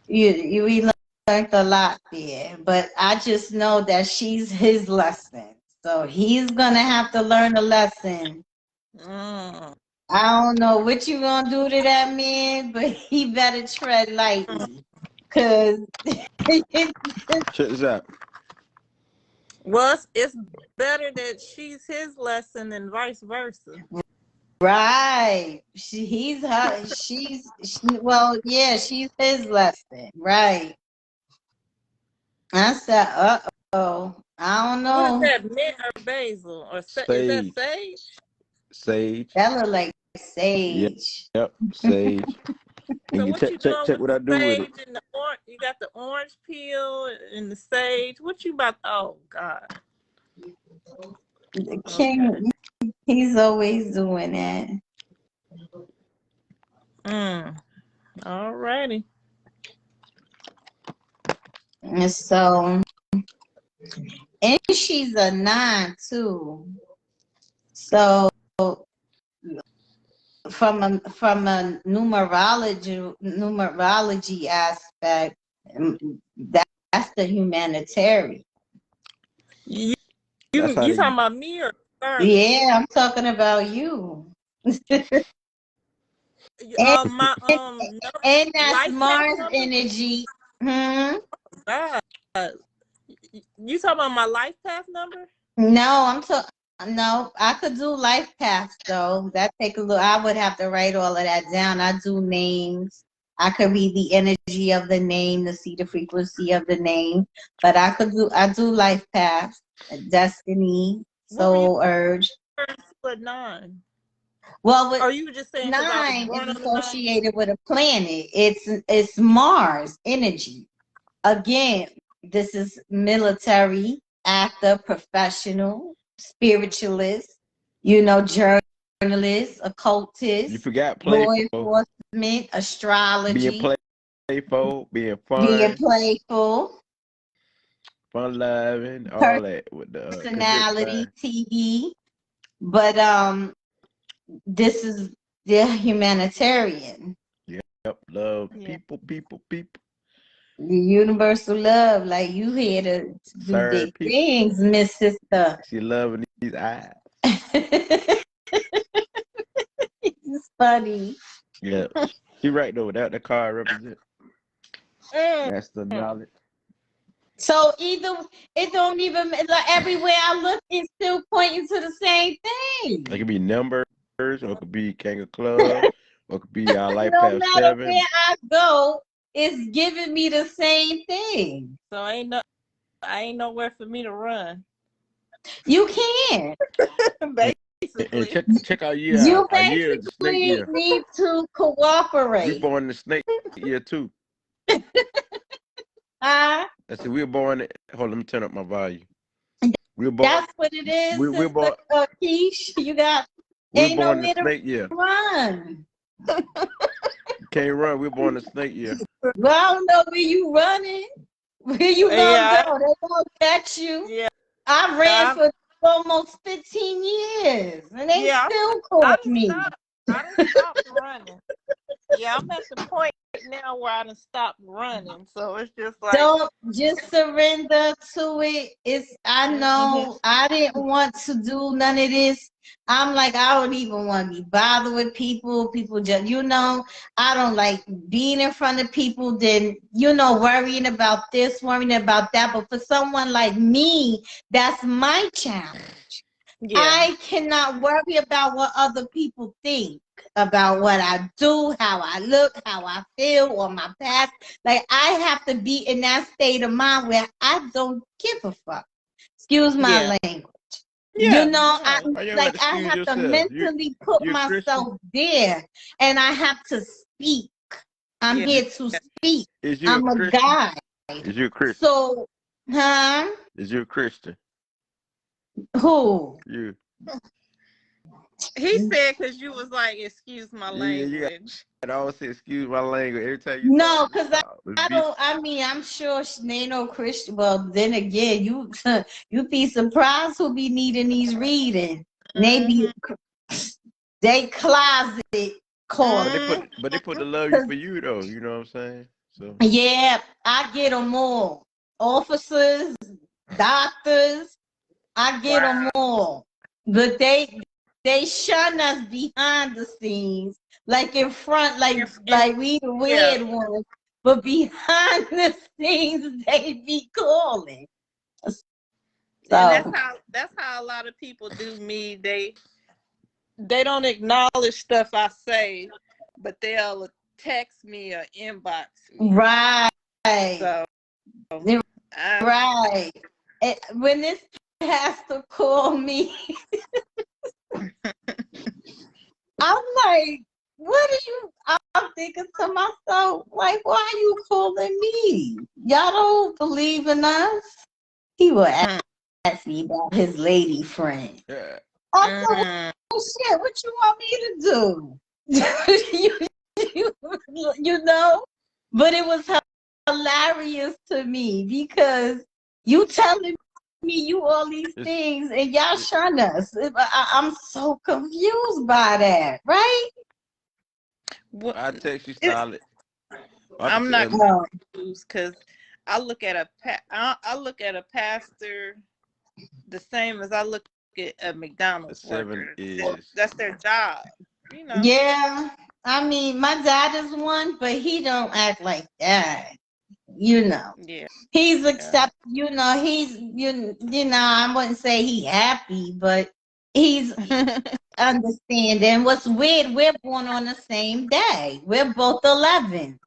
we learned a lot there. But I just know that she's his lesson, so he's gonna have to learn a lesson. Mm. I don't know what you gonna do to that man, but he better tread lightly, cause Check this out. Well, it's better that she's his lesson than vice versa. Right. Well, yeah, she's his lesson. Right. I said, uh-oh. I don't What is know. that, mint or basil? Or is that Sage. sage? Sage. That look like sage. Yep. Sage. And So you what you check doing with what the I do with it. sage and the orange? You got the orange peel and the sage. What you about? Oh God. The Okay. king, he's always doing that. All righty. And so, and she's a 9 too. So from a numerology aspect, that's the humanitarian. You That's how talking they about me or her? Yeah, I'm talking about you. My And that's life path Mars number. energy. God, you talking about my life path number? No, no, I could do life paths though. That take a little. I would have to write all of that down. I do names. I could read the energy of the name to see the frequency of the name. But I do life paths, destiny, soul urge. But 9. Well, with Or you were just saying because I was 9 born is on the 9? associated with a planet. It's Mars energy. Again, this is military, actor, professional, spiritualist, journalist, occultist, you forgot law playful. enforcement, astrology, Being playful, being being fun, playful, fun loving, all that with the good personality, time. TV. But this is the humanitarian. Yep, love Yeah. people. The universal love, like you here to do Serve big people. things, Miss Sister. She loving these eyes. It's funny. Yeah, she right though. That the card represent. That's the knowledge. So either it don't even like everywhere I look, it's still pointing to the same thing. It could be numbers, or it could be King of Club, or it could be our life No path matter 7. where I go, it's giving me the same thing. So ain't nowhere for me to run. You can. Basically. And check our year You out. Our year is the snake basically year. need to We cooperate. born in the snake year too. Huh? I said we were born. Hold on, let me turn up my volume. We were born. That's what it is, We're born. Sister Keish. You got We were ain't born in nowhere the to snake year. run. You can't run. We were born in the snake year. Well, I don't know where you running. Where you gonna go? They gonna catch you. Yeah. I ran for almost 15 years, and they still caught me. I done stopped running. Yeah, I'm at the point now where I done stopped running. So it's just like Don't just surrender to it. I know I didn't want to do none of this. I'm like, I don't even want to be bothered with people. People just, I don't like being in front of people, then, worrying about this, worrying about that. But for someone like me, that's my challenge. yeah. I cannot worry about what other people think about what I do, how I look, how I feel, or my past. Like, I have to be in that state of mind where I don't give a fuck. Excuse my language. Yeah. I have to mentally put myself there, and I have to speak. I'm here to speak. I'm a guy. Is you a Christian? So, huh? Is you a Christian? Who? You. He said because you was like, excuse my language. And I always say, excuse my language every time you No, because I don't. I mean, I'm sure she ain't no Christian. Well, then again, you be surprised who be needing these reading. Maybe they closet caught. But they put the love you for you though. You know what I'm saying? So yeah, I get them all. Officers, doctors, I get them all. But they shun us behind the scenes, like in front, like we the weird ones. But behind the scenes, they be calling. And So that's how a lot of people do me. They don't acknowledge stuff I say, but they'll text me or inbox me. right. So Right. When this pastor called me, I'm like, what are you? I'm thinking to myself, like, why are you calling me? Y'all don't believe in us? He will ask me about his lady friend. Yeah. I said, well, shit, what you want me to do? you know? But it was hilarious to me because you telling me you all these things and y'all shun us. I'm so confused by that, right? I text you solid. I'm not No. confused because I look at a pastor the same as I look at a McDonald's worker. That's their job, you know. Yeah, I mean, my dad is one, but he don't act like that. You know. Yeah. He's accept. You know, he's you know. I wouldn't say he happy, but he's understanding. What's weird? We're born on the same day. We're both 11.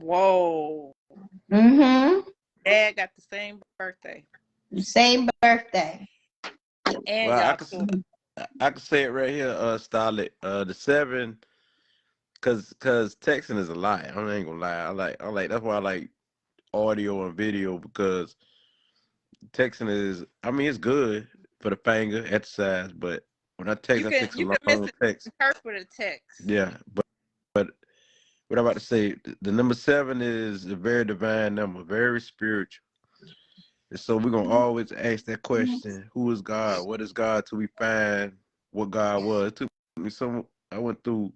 Whoa. Mm-hmm. Dad got the same birthday. Same birthday. And well, y'all I can say it right here, Starlet. The 7, cause texting is a lie. I ain't gonna lie. I like that's why I like audio and video because texting is. I mean, it's good for the finger exercise, but when I text, I text a you can long text. misinterpret a text. Yeah, but what I'm about to say, the number 7 is a very divine number, very spiritual. And so we're gonna always ask that question: who is God? What is God? Till we find what God was. It took me some. I went through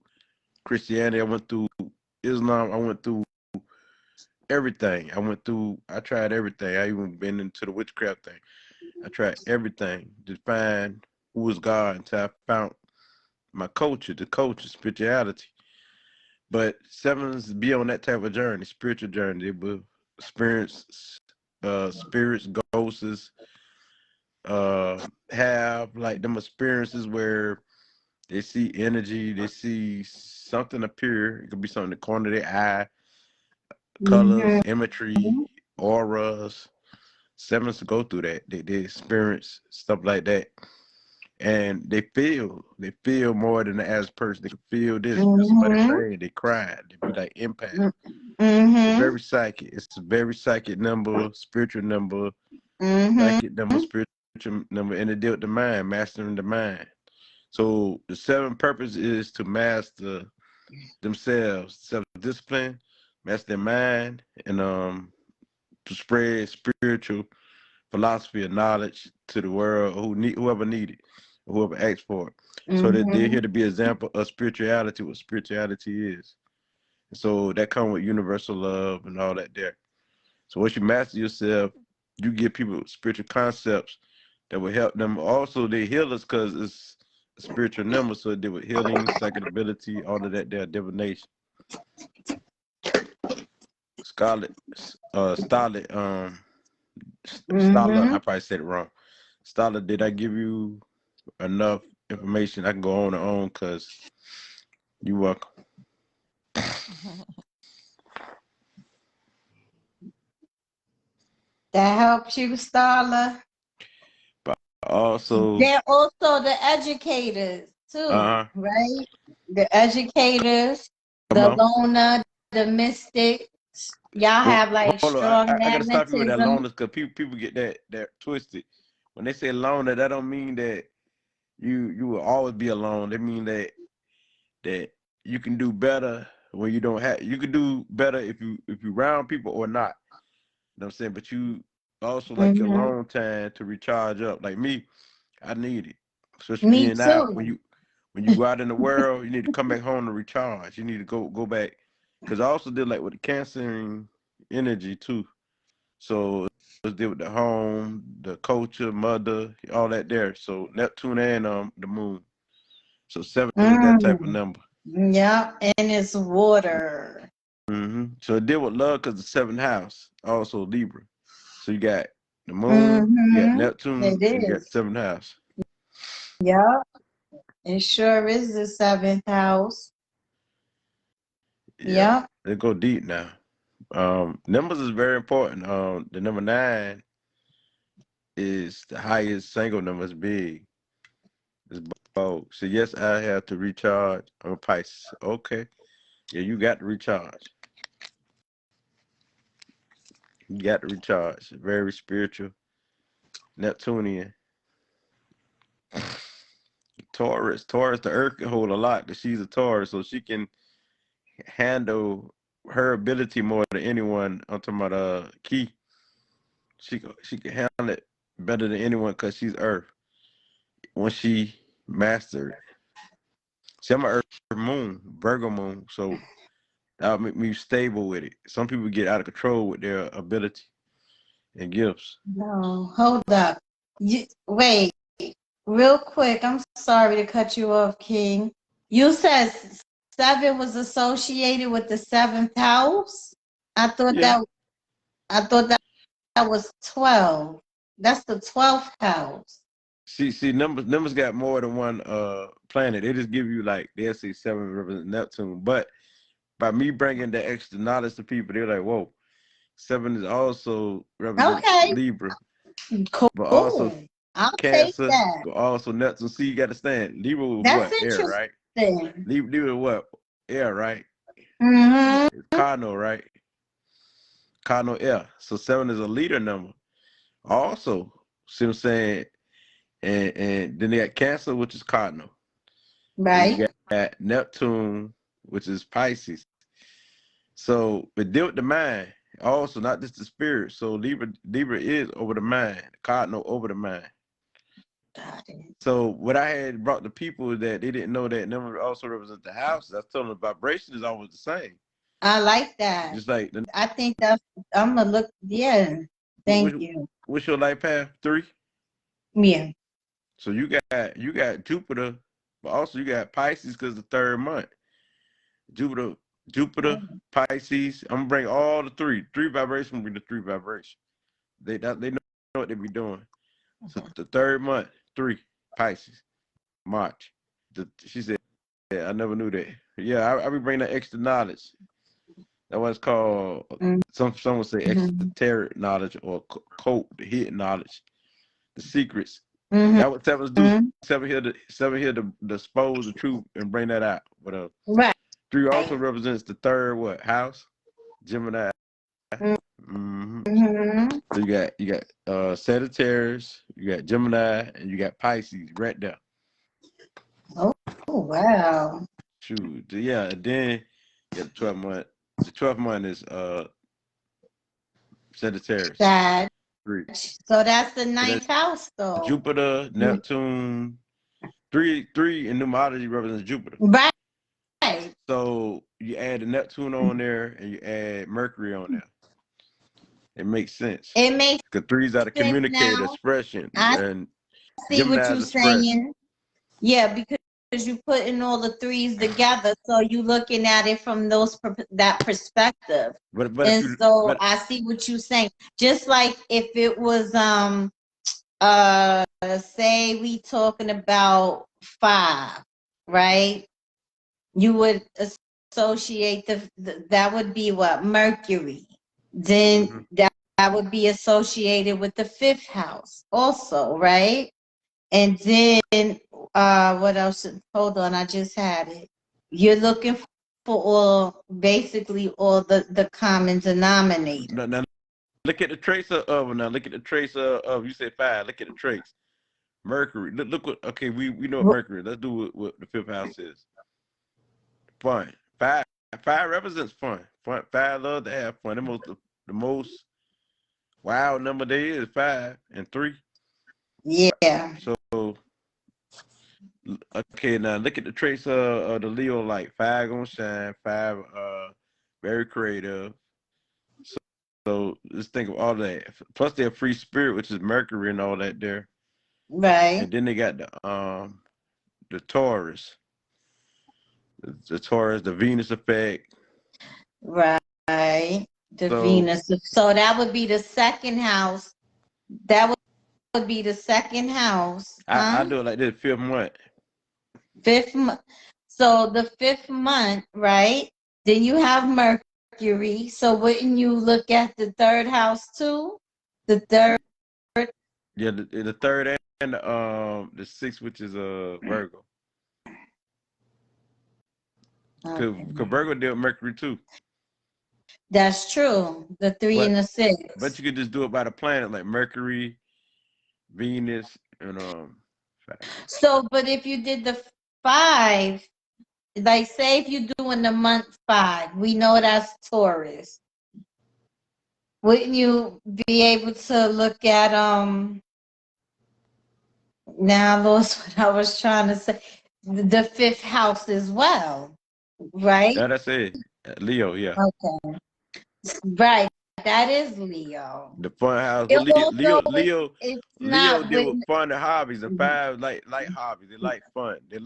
Christianity. I went through Islam. I went through everything. I tried everything. I even been into the witchcraft thing. I tried everything to find who was God until I found my culture, the culture, spirituality. But 7s be on that type of journey, spiritual journey. They will experience spirits, ghosts, have like them experiences where they see energy, they see something appear. It could be something in the corner of their eye, colors, imagery, auras. 7s go through that. They experience stuff like that. And they feel more than the average person. They can feel this. Feel somebody praying, they cry, they be like impact. It's very psychic. It's a very psychic number, spiritual number, psychic number, spiritual number, and it deal with the mind, mastering the mind. So the 7 purpose is to master themselves, self-discipline, master their mind, and to spread spiritual philosophy and knowledge to the world whoever need it, whoever asks for it. So that they're here to be an example of spirituality, what spirituality is. And so that comes with universal love and all that there. So once you master yourself, you give people spiritual concepts that will help them. Also, they heal us because it's a spiritual number, so they with healing, psychic ability, all of that there, divination. Scarlet, Starlet, Starlet, I probably said it wrong. Starlet, did I give you enough information? I can go on and on because you're welcome. That helps you, Starla. But also, they're also the educators too, right? The educators, the loner, the mystics. Y'all have like strong I gotta stop you with that magnetism. loner because people get that twisted. When they say loner, that don't mean that you will always be alone. They mean that you can do better when you don't have. You can do better if you round people or not. You know what I'm saying? But you also like your alone time to recharge up. Like me, I need it. Especially Me being out too. when you go out in the world, you need to come back home to recharge. You need to go back. Because I also did like with the cancer energy too. So let's deal with the home, the culture, mother, all that there. So Neptune and the moon. So 7 is that type of number. Yep, and it's water. So it deal with love because the 7th house, also Libra. So you got The moon, you got It Neptune, and you got is. seventh house. Yep. It sure is the seventh house. Yeah, Yep. they go deep now. Numbers is very important. The number 9 is the highest single number. It's big. It's bold. So yes, I have to recharge. I'm a Pisces. Okay. Yeah, you got to recharge. You got to recharge. Very spiritual. Neptunian. Taurus. Taurus, the earth can hold a lot. But she's a Taurus, so she can handle her ability more than anyone. I'm talking about Key. She can handle it better than anyone because she's earth. When she mastered. See, I'm an earth moon, Virgo moon, so that'll make me stable with it. Some people get out of control with their ability and gifts. No, hold up. Wait, real quick. I'm sorry to cut you off, King. You said 7 was associated with the seventh house. I thought Yeah. that I thought that was 12. That's the 12th house. See, numbers got more than one planet. They just give you like they'll say 7 represents Neptune, but by me bringing the extra knowledge to people, they're like, whoa, 7 is also represents Okay, Libra, but also cool. I'll take Cancer, that. but also Neptune. See, you got to stand. Libra was That's what? Air, right? interesting. Libra was what? Air, right? Mm-hmm. It's cardinal, right? Cardinal air. So 7 is a leader number. Also, see what I'm saying? And then they got Cancer, which is cardinal. Then you Right. got Neptune, which is Pisces. So it deal with the mind. Also, not just the spirit. So Libra is over the mind, cardinal over the mind. Got it. So what I had brought to people that they didn't know that number also represents the houses. I was telling them the vibration is always the same. I like that. Just like I think that's, I'm gonna look, yeah. Thank you. what's your life path? 3. Yeah. So you got Jupiter, but also you got Pisces because the third month. Jupiter, Jupiter, Pisces. I'm gonna bring all the three vibration. Bring the 3 vibration. They know what they be doing. So the third month, 3 Pisces, March. She said, yeah, I never knew that. Yeah, I be bringing that extra knowledge. That was called some would say exoteric knowledge or code, the hidden knowledge, the secrets. Mm-hmm. That what 7s do. 7 here to expose the truth and bring that out. But Right. 3 also represents the third what house? Gemini. Mm-hmm. Mm-hmm. So you got Sagittarius, you got Gemini, and you got Pisces right there. Oh, wow. Shoot, yeah. And then you got the 12th month. The 12th month is Sagittarius. That. 3. So that's the So 9th that's house, though. Jupiter, Neptune. 3 in numerology represents Jupiter. Right. So you add the Neptune on there and you add Mercury on there. It makes sense. It makes Because 3's out of sense communicate, now. expression, I and see what you're Gemini's express. saying. Yeah, because you're putting all the 3s together, so you're looking at it from that perspective. But And so I see what you're saying. Just like if it was say we talking about 5, right? You would associate that would be what? Mercury. Then that would be associated with the 5th house also, right? And then what else? Hold on, I just had it. You're looking for basically all the common denominator. now look at the trace of now. Look at the trace of you said 5. Look at the trace. Mercury. Look what. Okay, we know what Mercury. Let's do what the 5th house is. Fun. 5 represents fun. 5 love to have fun. The most wild number there is 5 and 3. Yeah. So okay, now look at the trace of the Leo light. 5 gonna shine. 5 very creative. So just think of all that. Plus they're free spirit, which is Mercury and all that there. Right. And then they got the Taurus. The Taurus, the Venus effect. Right. The Venus. So that would be the 2nd house That would be the second house, I huh? do it like this, 5th month. Fifth month. So the 5th month, right? Then you have Mercury. So wouldn't you look at the third house too? The third. Yeah, the third and the 6th, which is Virgo. Cause, Okay. 'cause Virgo deal with Mercury too. That's true. The 3 But and the but 6. you could just do it by the planet like Mercury, Venus, and So, but if you did the 5, like say if you're doing the month 5, we know that's Taurus. Wouldn't you be able to look at now I lost what I was trying to say. The 5th house as well, right? that's it. Leo, yeah. Okay. Right. That is Leo. The fun house. But It, although it's Leo not deal with, with fun and hobbies, and 5 like hobbies. They like fun. They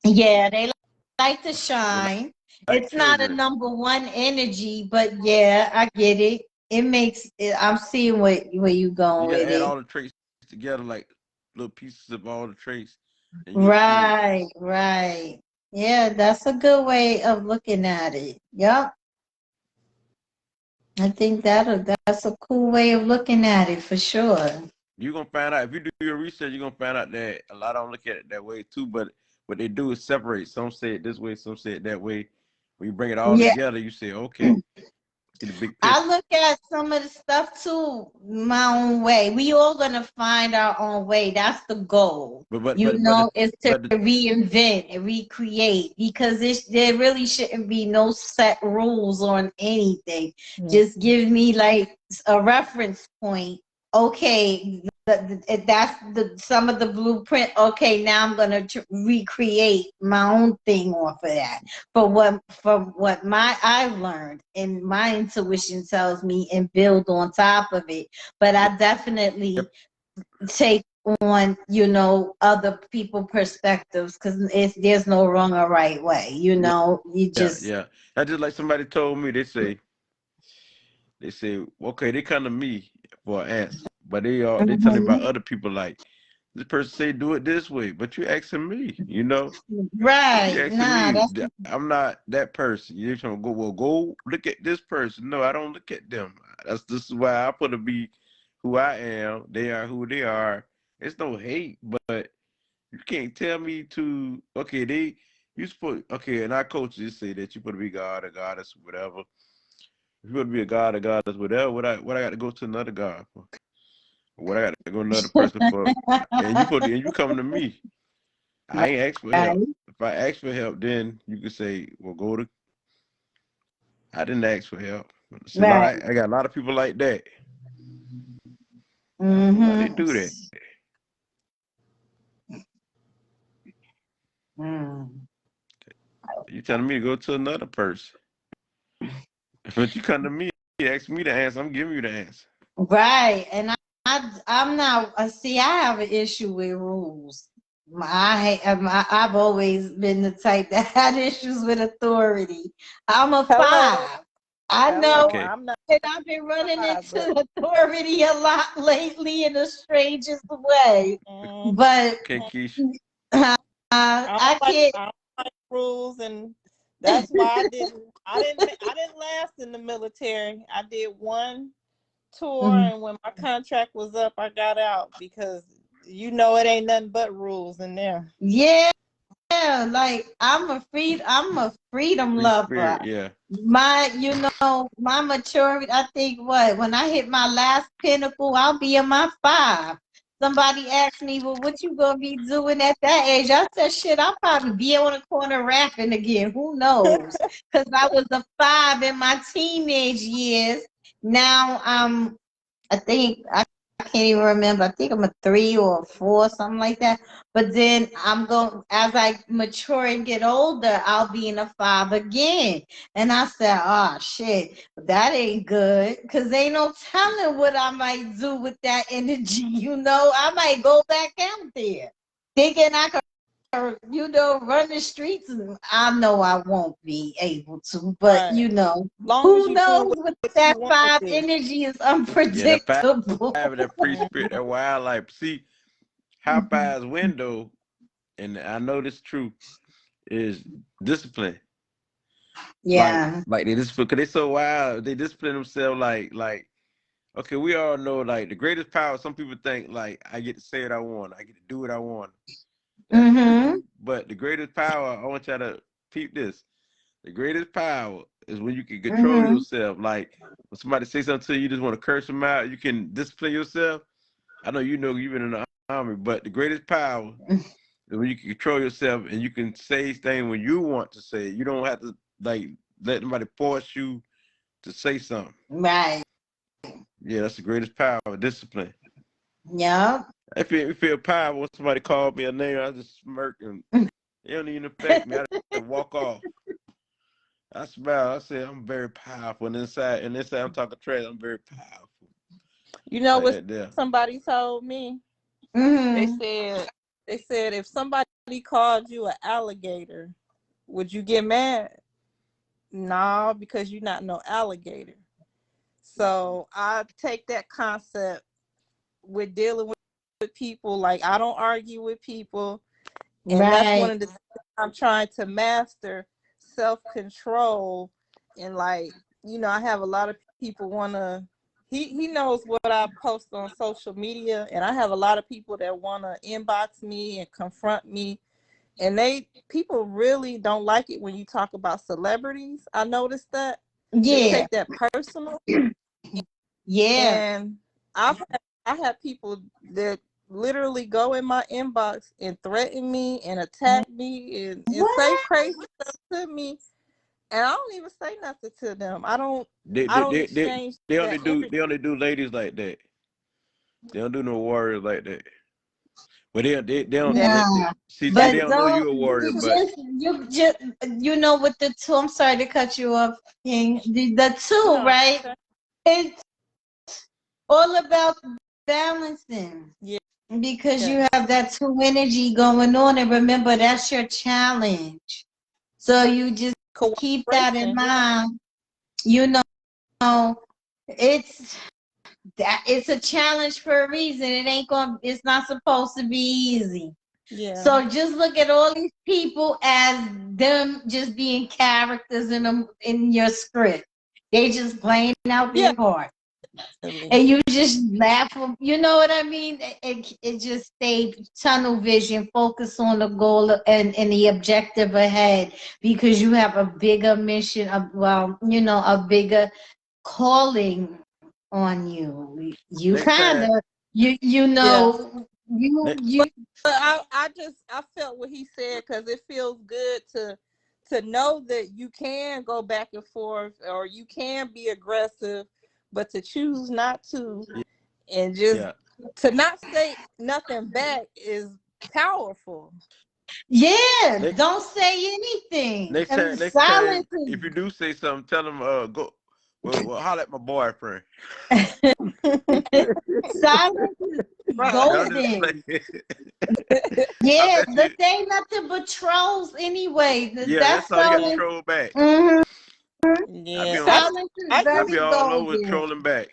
yeah, they like to shine. like It's not a children. number one energy, but yeah, I get it. It makes it, I'm seeing where you going You gotta with add it. all the traits together, like little pieces of all the traits, and you'll see it. Right, right. Yeah, that's a good way of looking at it. Yep. I think that's a cool way of looking at it for sure. You're gonna find out if you do your research. You're gonna find out that a lot of them look at it that way too. But what they do is separate. Some say it this way, some say it that way. When you bring it all Yeah. together, you say, okay, see the big picture. I look at some of the stuff too my own way. We all gonna find our own way. That's the goal. But You but but know, the, is to but the, reinvent and recreate because there really shouldn't be no set rules on anything. Just give me like a reference point. Okay, that's some of the blueprint. Okay, now I'm gonna recreate my own thing off of that. From what I've learned and my intuition tells me and build on top of it. But I definitely take on, other people perspectives because there's no wrong or right way. You just yeah. That's just like somebody told me. They say, okay, they come to me for an answer, but they telling about Mhm. other people like this person say do it this way, but you asking me, you know. If you Right. asking Nah, me, that's I'm not that person. You're trying to go, well, go look at this person. No, I don't look at them. This is why I put to be who I am. They are who they are. It's no hate, but you can't tell me to, okay, you supposed, okay, and our coaches say that you put to be God or goddess, whatever. If you want to be a god or goddess, whatever, what I got to go to another god for? What I got to go to another person for? And you come to me. I ain't asked for right. help. If I ask for help, then you could say, well, go to. I didn't ask for help. See, Right. I got a lot of people like that. I don't know why they Mm-hmm. do that. Mm. You telling me to go to another person, but you come to me, you ask me the answer. I'm giving you the answer. Right. And I'm not, see, I have an issue with rules. I've always been the type that had issues with authority. I'm a Hello, 5. I know hello. Okay, I'm not that I've been running but into authority a lot lately in the strangest way. But okay, Keisha. I can't. I don't like rules, and that's why I didn't last in the military. I did one tour, and when my contract was up, I got out because it ain't nothing but rules in there. Yeah, like I'm a freedom Free lover. spirit, yeah. My maturity, I think when I hit my last pinnacle, I'll be in my 5. Somebody asked me, well, what you gonna be doing at that age? I said, shit, I'll probably be on the corner rapping again. Who knows? Because I was a 5 in my teenage years. Now I think I can't even remember. I think I'm a 3 or a 4, something like that. But then as I mature and get older, I'll be in a 5 again. And I said, oh shit, that ain't good. Cause ain't no telling what I might do with that energy. I might go back out there thinking I could run the streets. And I know I won't be able to, but Right. Long as who you knows doing what what that you want to 5 do. energy is Yeah, that unpredictable. that free spirit, that wildlife. See, how five's window, and I know this is true, is discipline. Yeah. Like they discipline, cause they so wild. They discipline themselves. Okay, we all know like the greatest power. Some people think like I get to say what I want, I get to do what I want. That's Mm-hmm. true, but the greatest power, I want y'all to peep this. The greatest power is when you can control Mm-hmm. yourself. Like when somebody say something to you, you just want to curse them out. You can discipline yourself. I know you've been in the army, but the greatest power is when you can control yourself and you can say things when you want to say it. You don't have to like let somebody force you to say something. Right. Yeah, that's the greatest power, discipline. Yeah. I feel powerful when somebody called me a name. I just smirk and it don't even affect me. I just walk off. I smile. I say I'm very powerful. And inside I'm talking trash. I'm very powerful. You know Like what that there. somebody told me? They Mm-hmm. said if somebody called you an alligator, would you get mad? No, because you're not no alligator. So I take that concept with dealing with people. Like I don't argue with people, and that's one Right. of the things I'm trying to master, self-control. And like, I have a lot of people wanna he knows what I post on social media, and I have a lot of people that wanna inbox me and confront me. And people really don't like it when you talk about celebrities. I noticed that. They Yeah. take that personal. Yeah. And I have people that literally go in my inbox and threaten me and attack me and say What? crazy stuff to me, and I don't even say nothing to them. They I they, don't they, they, exchange they only that do energy. they only do ladies like that. They don't do no warriors like that. But they don't Nah. see they That's But don't know don't you a warrior, you but just with the two, I'm sorry to cut you off, King. The two, no. right? It's all about balancing. Yeah. Because you Yes. have that two energy going on, and remember that's your challenge. So you just keep that in Cooperation. mind. You know, it's it's a challenge for a reason. It's not supposed to be easy. Yeah. So just look at all these people as them just being characters in your script. They just playing out Yeah. their part. Definitely. And you just laugh. You know what I mean? It just stay tunnel vision, focus on the goal and the objective ahead, because you have a bigger mission a bigger calling on you. You next kind time of you Yeah. know ne- you But I felt what he said, because it feels good to know that you can go back and forth, or you can be aggressive, but to choose not to, and just yeah. to not say nothing back is powerful. yeah. Next Don't say anything. next time Silence if you do say something, tell them go well holler at my boyfriend. silence is Right. No, I'm just golden. playing. I Yeah, bet this you ain't nothing but trolls anyway. yeah, That's that's all you got to silence. troll back. Mhm. I be Yeah. on Silence is I I used be very all over golden. trolling back.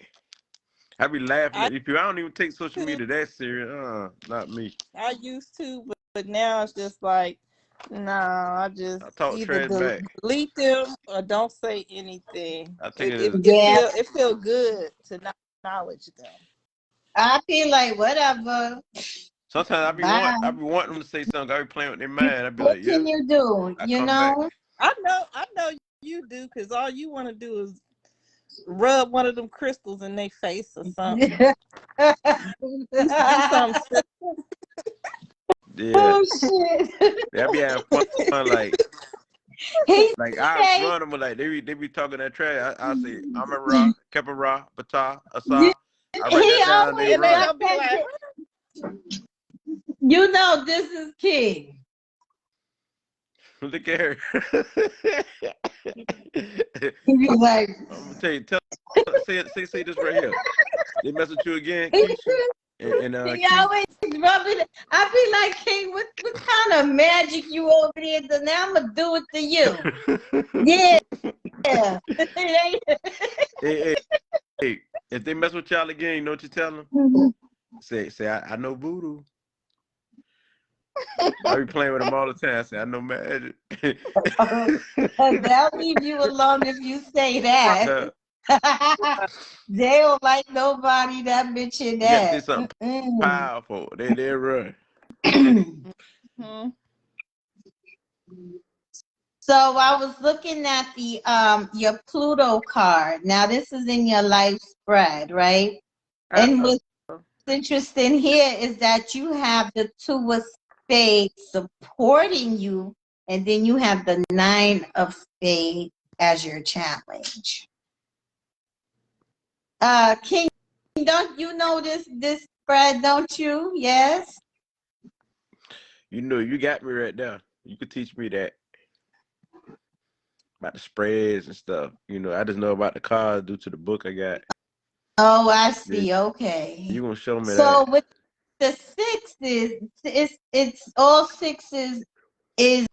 I be laughing I at these people. I don't even take social to media that serious. Not me. I used to, but now it's just like, nah, I just I talk either trash back. delete them or don't say anything. I think It it it, is. it Yeah, feel it feel good to not acknowledge them. I feel like whatever. Sometimes Bye. I be wanting them to say something. I be playing with their mind. I be What like, can yep. you do? I come back. I know you do, because all you want to do is rub one of them crystals in their face or something. Do something simple. Yeah. Oh shit. They be having fun. Like He I say run them like they be talking that trash. I say I'm a raw, kept a raw, bata, asa. I write he that down. They always And they run. got gonna be that like, this is king. Look at her. He be like I'm gonna tell you. Say this right here. They mess with you again, he Keisha and He Keith. always rubbing it. I be like, King, what kind gonna magic you over there. Now I'm gonna do it to you. Yeah. Hey, hey, hey, if they mess with y'all again, you know what you tell them? Say, I know voodoo. I be playing with them all the time. Say, I know magic. They'll leave you alone if you say that. They don't like nobody that mention You gotta say that. something powerful. They run. So I was looking at the your Pluto card. Now this is in your life spread, right? And what's interesting here is that you have the 2 of spades supporting you, and then you have the 9 of spades as your challenge. King, don't you know this spread, don't you? Yes. You know, you got me right there. You could teach me that about the spreads and stuff. You know, I just know about the cards due to the book I got. Oh, I see. Okay. You gonna show me so that? with the sixes, it's all sixes is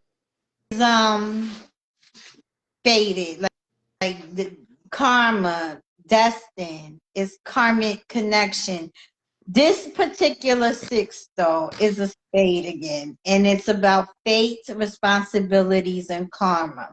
faded, like the karma, destined, is karmic connection. This particular 6 though is a spade again, and it's about fate, responsibilities, and karma.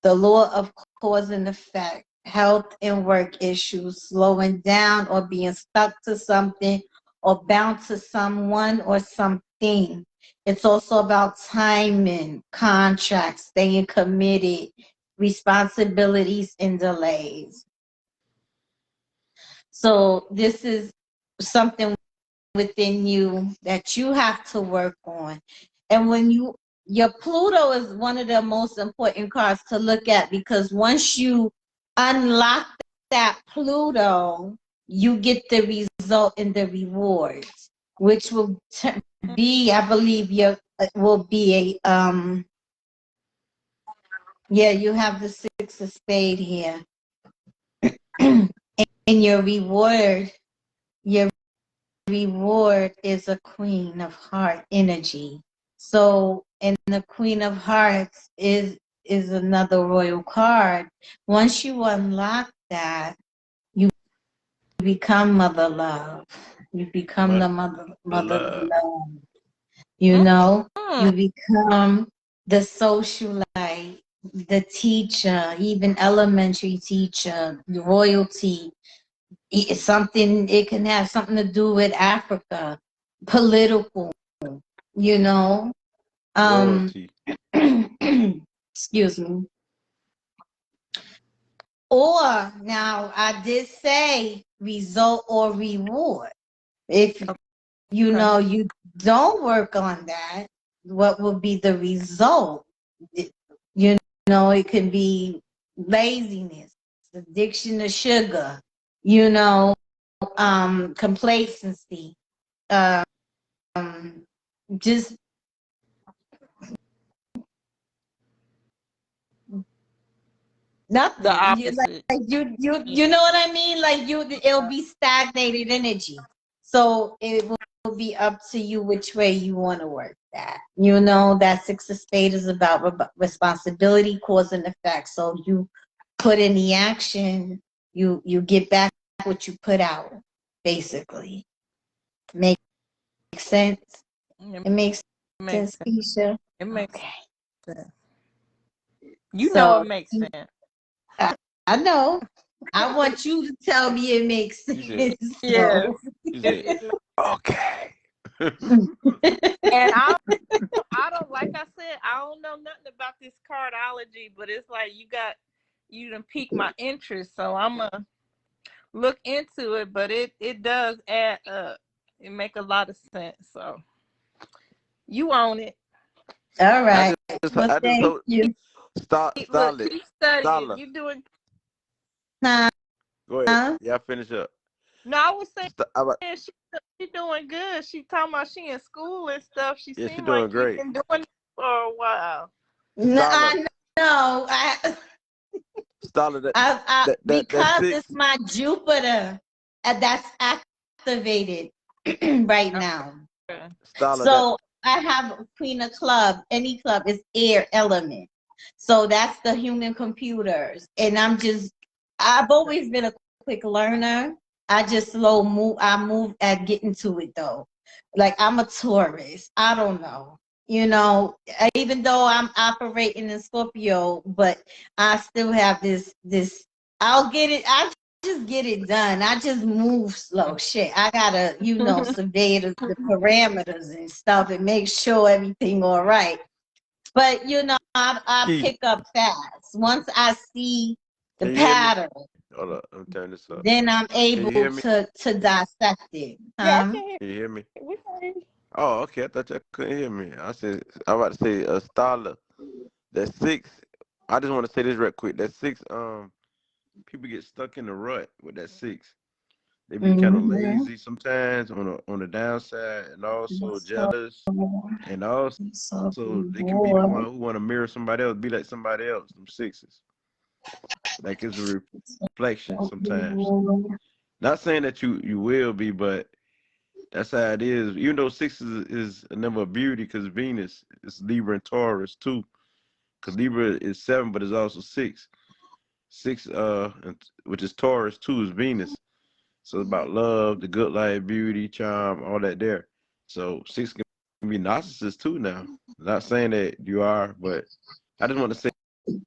The law of cause and effect, health and work issues, slowing down or being stuck to something or bound to someone or something. It's also about timing, contracts, staying committed, responsibilities, and delays. So this is something within you that you have to work on. And when your Pluto is one of the most important cards to look at, because once you unlock that Pluto, you get the result and the rewards, which will be, I believe, will be a yeah, you have the 6 of spade here. And your reward is a Queen of Heart energy. So, and the Queen of Hearts is another royal card. Once you unlock that, you become Mother Love. You become the mother love. You know, you become the socialite, the teacher, even elementary teacher, the royalty. It can have something to do with Africa, political, you know. Royalty. Excuse me. Or now I did say result or reward. If you know you don't work on that, what will be the result? You know, it can be laziness, addiction to sugar, you know, complacency, just nothing. The opposite. You know what I mean? Like it'll be stagnated energy. So it will be up to you which way you want to work that. You know, that 6 of spades is about responsibility, cause and effect. So you put in the action, you get back what you put out, basically. Make sense? It makes sense, Keisha? It makes sense. You know it makes sense. I know. I want you to tell me it makes sense. Yeah. You said, okay. And I don't, like I said, I don't know nothing about this cardology, but it's like you done piqued my interest, so I'm gonna look into it. But it does add up. It make a lot of sense. So you own it. All right. I just thank hope you. Look, keep studying. You doing? Go ahead. Yeah, finish up. No, I was saying she doing good. She talking about she in school and stuff. She seemed like doing great. Been doing it for a while. No, I know. Because it's my Jupiter that's activated right now. Starla, so I have a Queen of Club. Any club is air element. So that's the human computers. And I've always been a quick learner. I just slow move. I move at getting to it though. Like I'm a Taurus. I don't know. Even though I'm operating in Scorpio, but I still have this. I'll get it. I just get it done. I just move slow. Shit, I gotta, survey the parameters and stuff and make sure everything all right. But I Keith, pick up fast. Once I see the can you hear me? pattern, Hold up, I'm turning this up. then I'm Can you able hear me? to dissect it. Yeah, I can hear Can you hear me? you. We can hear you. Oh, okay. I thought y'all couldn't hear me. I was about to say a Starla. That six. I just want to say this real quick. That six. People get stuck in the rut with that six. They be kind of Mm-hmm. lazy sometimes on the downside, and also So, jealous, and also so they can be the bored. one who want to mirror somebody else, be like somebody else. Them sixes, like it's a reflection So sometimes. bored. Not saying that you will be, but that's how it is. Even though sixes is a number of beauty, because Venus is Libra and Taurus too. Because Libra is seven, but it's also six. Six, which is Taurus too, is Venus. So it's about love, the good life, beauty, charm, all that there. So six can be narcissists too now. Not saying that you are, but I just want to say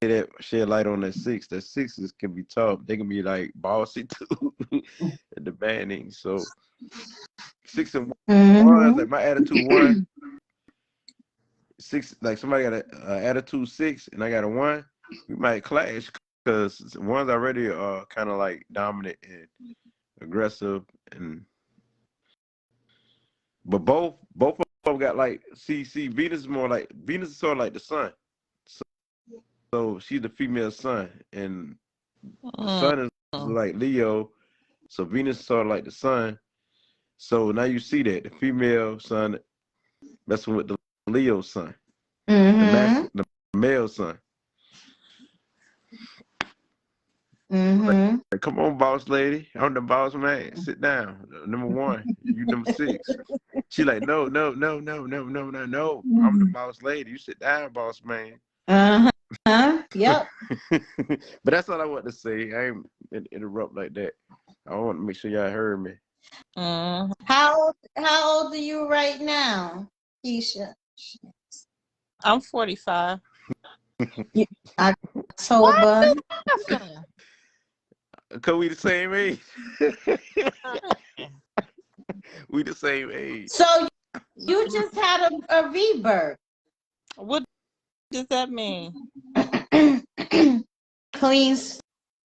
that shed light on that six. That sixes can be tough. They can be like bossy too, and demanding. So six and one, Mm-hmm. like my attitude one, six, like somebody got a attitude six, and I got a one. We might clash because one's already kind of like dominant and aggressive, and but both of them got like see Venus is more like Venus is sort of like the sun, so she's the female sun, and the sun is Mm. like Leo, so Venus is sort of like the sun. So now you see that the female sun messing with the Leo sun, Mm-hmm. the male sun. Mm-hmm. Like, come on, boss lady, I'm the boss man. Sit down, number one. You number six. She like, no, no, no, no, no, no, no, no. I'm the boss lady. You sit down, boss man. Uh-huh. Yep. But that's all I want to say. I ain't interrupt like that. I want to make sure y'all heard me. Mm. How old are you right now, Keisha? I'm 45. You- What October. is happening? Cause we the same age. We the same age. So you just had a rebirth. What does that mean? Clean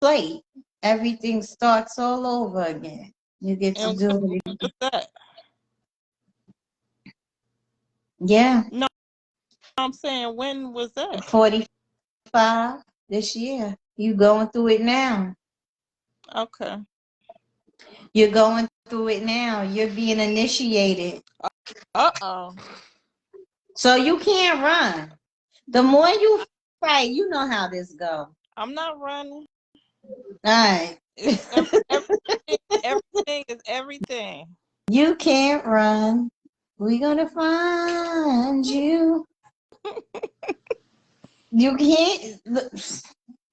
slate. Everything starts all over again. You get to And do when it. was that? Yeah. No, I'm saying when was that? 45 this year. You going through it now. Okay. You're going through it now. You're being initiated. Uh-oh. So you can't run. The more you fight, you know how this go. I'm not running. All right. It's everything is everything. You can't run. We're gonna find you. You can't.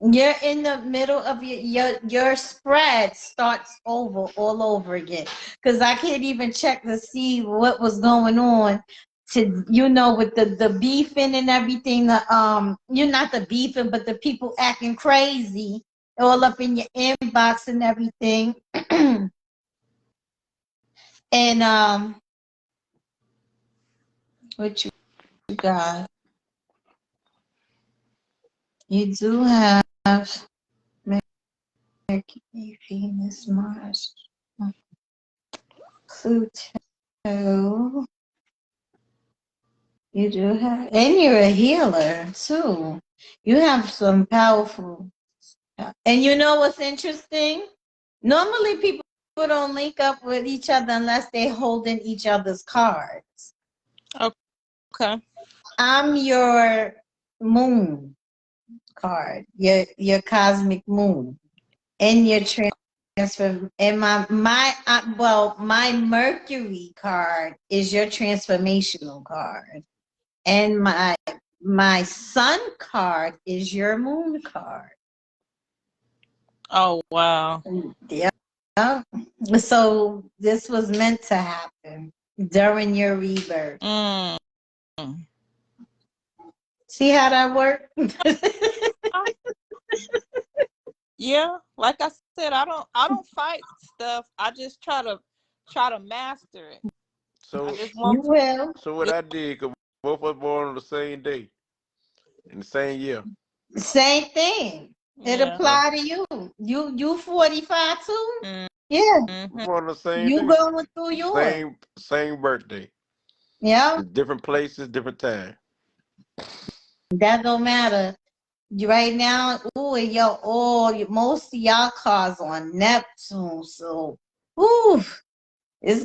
You're in the middle of your spread starts all over again. Because I can't even check to see what was going on. With the beefing and everything. You're not the beefing, but the people acting crazy all up in your inbox and everything. And what you got? You do have Mercury, Venus, Mars, Pluto. You do have, and you're a healer too. You have some powerful. And you know what's interesting? Normally, people don't link up with each other unless they're holding each other's cards. Okay. I'm your moon card, your cosmic moon, and your transfer, and my Mercury card is your transformational card, and my Sun card is your Moon card. Oh, wow. Yeah. So this was meant to happen during your rebirth. Mm. See how that worked? Yeah, like I said, I don't fight stuff. I just try to master it. So, I just You want will. so what I did, cause both of us born on the same day, in the same year. Same thing. It yeah. apply to you. You 45 too? Mm-hmm. Yeah. We born on the same You day, going through yours. same birthday. Yeah. Just different places, different time. That don't matter. Right now, most of y'all cars on Neptune, so it's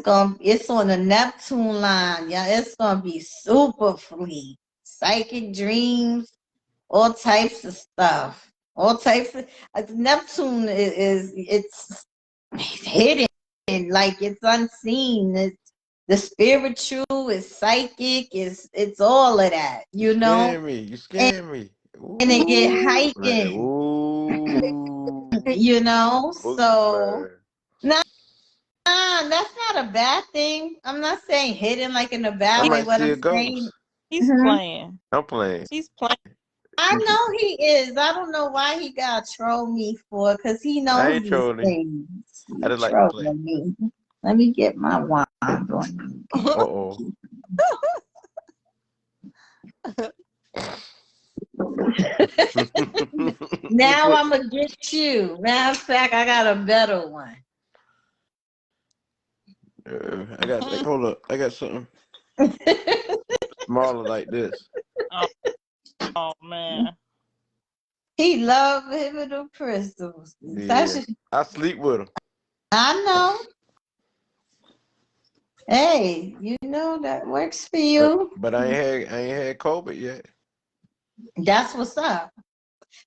on the Neptune line. Yeah, it's gonna be super fleet. Psychic dreams, all types of stuff. All types of Neptune it's hidden, like it's unseen. It's the spiritual, it's psychic, it's all of that, You you know? scared me. You And, scared me. and it get Ooh, like, heightened, ooh, you know? So boogeyman. nah, that's not a bad thing. I'm not saying hidden like in a I bad way. might What see I'm a saying, ghost. He's Mhm. playing. I'm playing. He's playing. I know he is. I don't know why he got troll me for, because he I knows ain't these trolling. things. I He just like to play. trolling me. Let me get my wand on you. Uh-oh. Now I'm gonna get you. Matter of fact, I got a better one. I got, hold up. I got something smaller like this. Oh man. He love him the crystals. Yeah. I sleep with them. I know. Hey, you know that works for you. But I ain't had COVID yet. That's what's up. I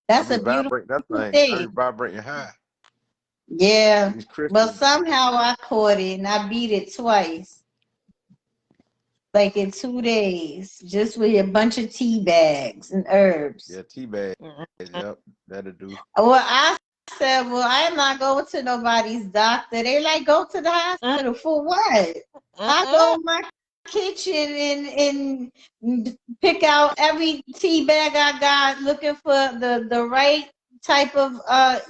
That's be a beautiful vibrating that thing. I be thing. vibrating high. Yeah. These But crystals. somehow I caught it and I beat it twice. Like in 2 days. Just with a bunch of tea bags and herbs. Yeah, tea-bag. Mhm. Yep, that'll do. Well, I said, well, I'm not going to nobody's doctor. They like, go to the hospital for what? I go in my kitchen and pick out every tea bag I got, looking for the right type of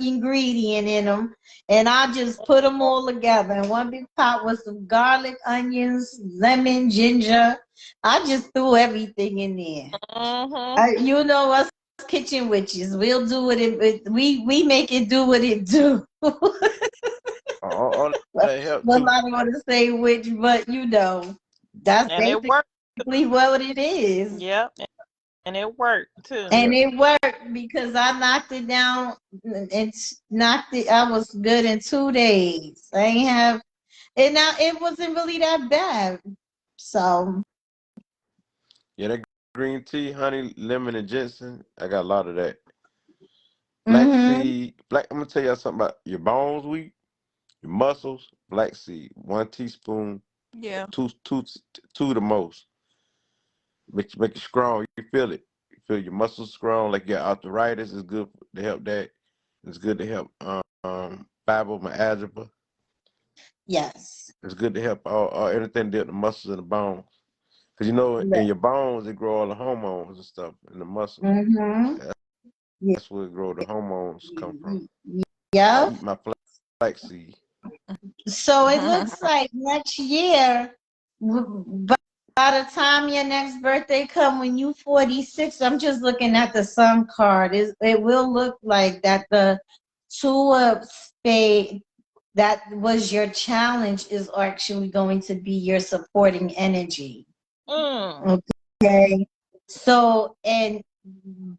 ingredient in them, and I just put them all together in one big pot with some garlic, onions, lemon, ginger. I just threw everything in there. You know us kitchen witches, we'll do it. We make it do what it do. All that help Well, too. I don't want to say which, but you know, that's And it worked. basically what it is. Yep. And it worked too. And it worked because I knocked it down and knocked it. I was good in 2 days. I ain't have it now. It wasn't really that bad. So Yeah, that green tea, honey, lemon, and ginseng. I got a lot of that. Black seed. I'm gonna tell y'all something about your bones weak, your muscles. Black seed, 1 teaspoon, Yeah. two the most. Make you strong. You feel it. You feel your muscles strong. Like your arthritis is good to help that. It's good to help fibromyalgia. yes. It's good to help all everything to do with the muscles and the bones. Because you know, in your bones, it grow all the hormones and stuff in the muscle. That's where it grow the hormones come from. So I Yeah. eat my flaxseed. So it looks like next year, by the time your next birthday come, when you 46, I'm just looking at the sun card. It will look like that the two of spade that was your challenge is actually going to be your supporting energy. Okay. So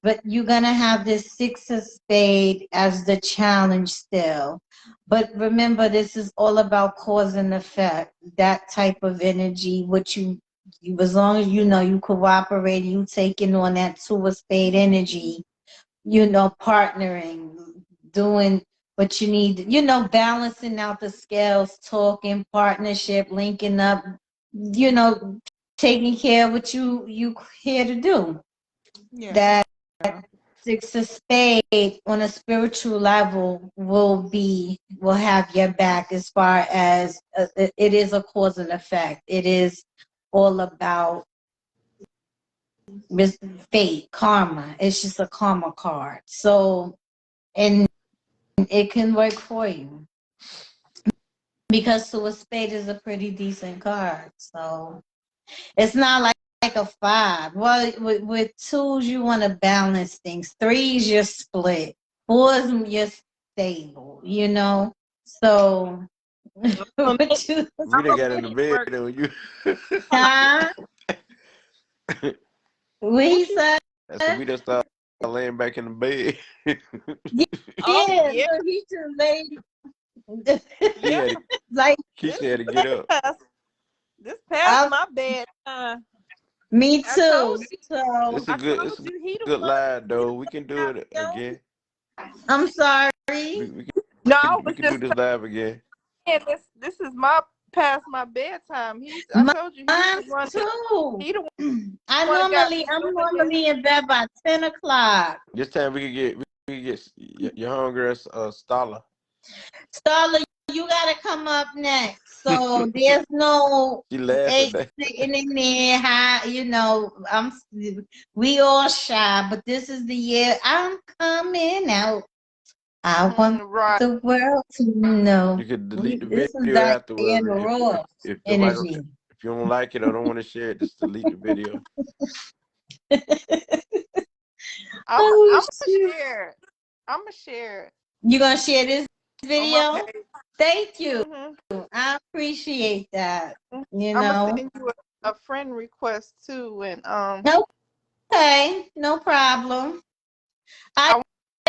but you're gonna have this six of spade as the challenge still. But remember, this is all about cause and effect. That type of energy, which you as long as you know you cooperate, you taking on that two of spade energy, you know, partnering, doing but you need, balancing out the scales, talking, partnership, linking up, taking care of what you here to do. Yeah. That six of spade on a spiritual level will have your back as far as it is a cause and effect. It is all about fate, karma. It's just a karma card. So, and it can work for you because two of spade is a pretty decent card. So it's not like a five. Well, with twos, you want to balance things. Threes, you're split. Fours, you're stable, So, but you, We done got in the bed on you. what he said? So we just started laying back in the bed. Yeah, so he just laid. Yeah. Like, Keisha had to get up. This past my bed. Me too. So it's a good lie though. We can do it again. I'm sorry. We can do this live again. Yeah, this is past my bedtime. I told you Mine too. I'm normally in bed by 10 o'clock. This time we could get your homegirl Starla. Starla, you gotta come up next. So there's no sitting in there. We all shy, but this is the year I'm coming out. I want the world to know. You could delete the This video is afterwards. If you don't like it or don't want to share it, just delete the video. I'm gonna share it. You gonna share this video? Thank you. I appreciate that. I'm gonna send you a friend request too, and Okay, no problem. I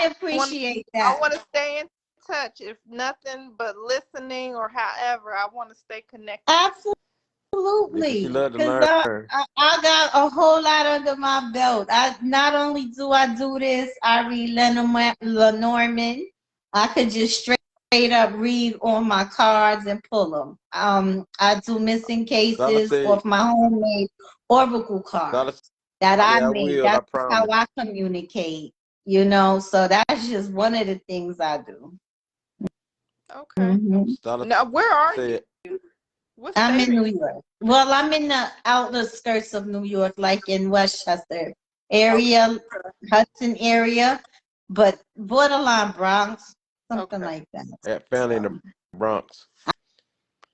appreciate that. I want to stay in touch, if nothing but listening or however. I want to stay connected. Absolutely. Because I got a whole lot under my belt. Not only do I do this, I read Lenormand. I could just straight up read on my cards and pull them. I do missing cases off my homemade oracle cards that I made. That's how I communicate. So that's just one of the things I do. Okay. Now, where are you? I'm in New York. Well, I'm in the outskirts of New York, like in Westchester area, Hudson area, but borderline Bronx, something like that. That family in the Bronx.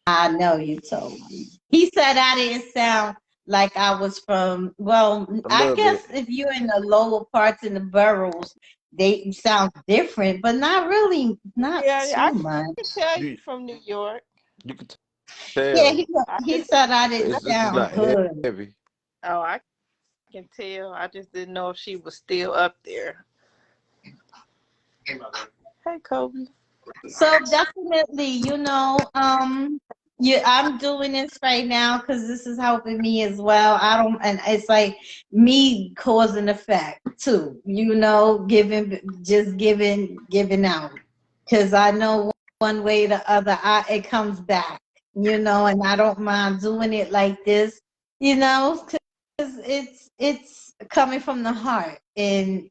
I know you told me. He said I didn't sound like I was from, I guess if you're in the lower parts in the boroughs, they sound different, but not really, not too much. I can tell you from New York. You could tell. Yeah, he said I didn't sound good. Heavy. Oh, I can tell. I just didn't know if she was still up there. Hey, Kobe. So definitely, I'm doing this right now because this is helping me as well. And it's like me cause and effect too, giving out. Because I know one way or the other, it comes back, and I don't mind doing it like this, because it's coming from the heart. And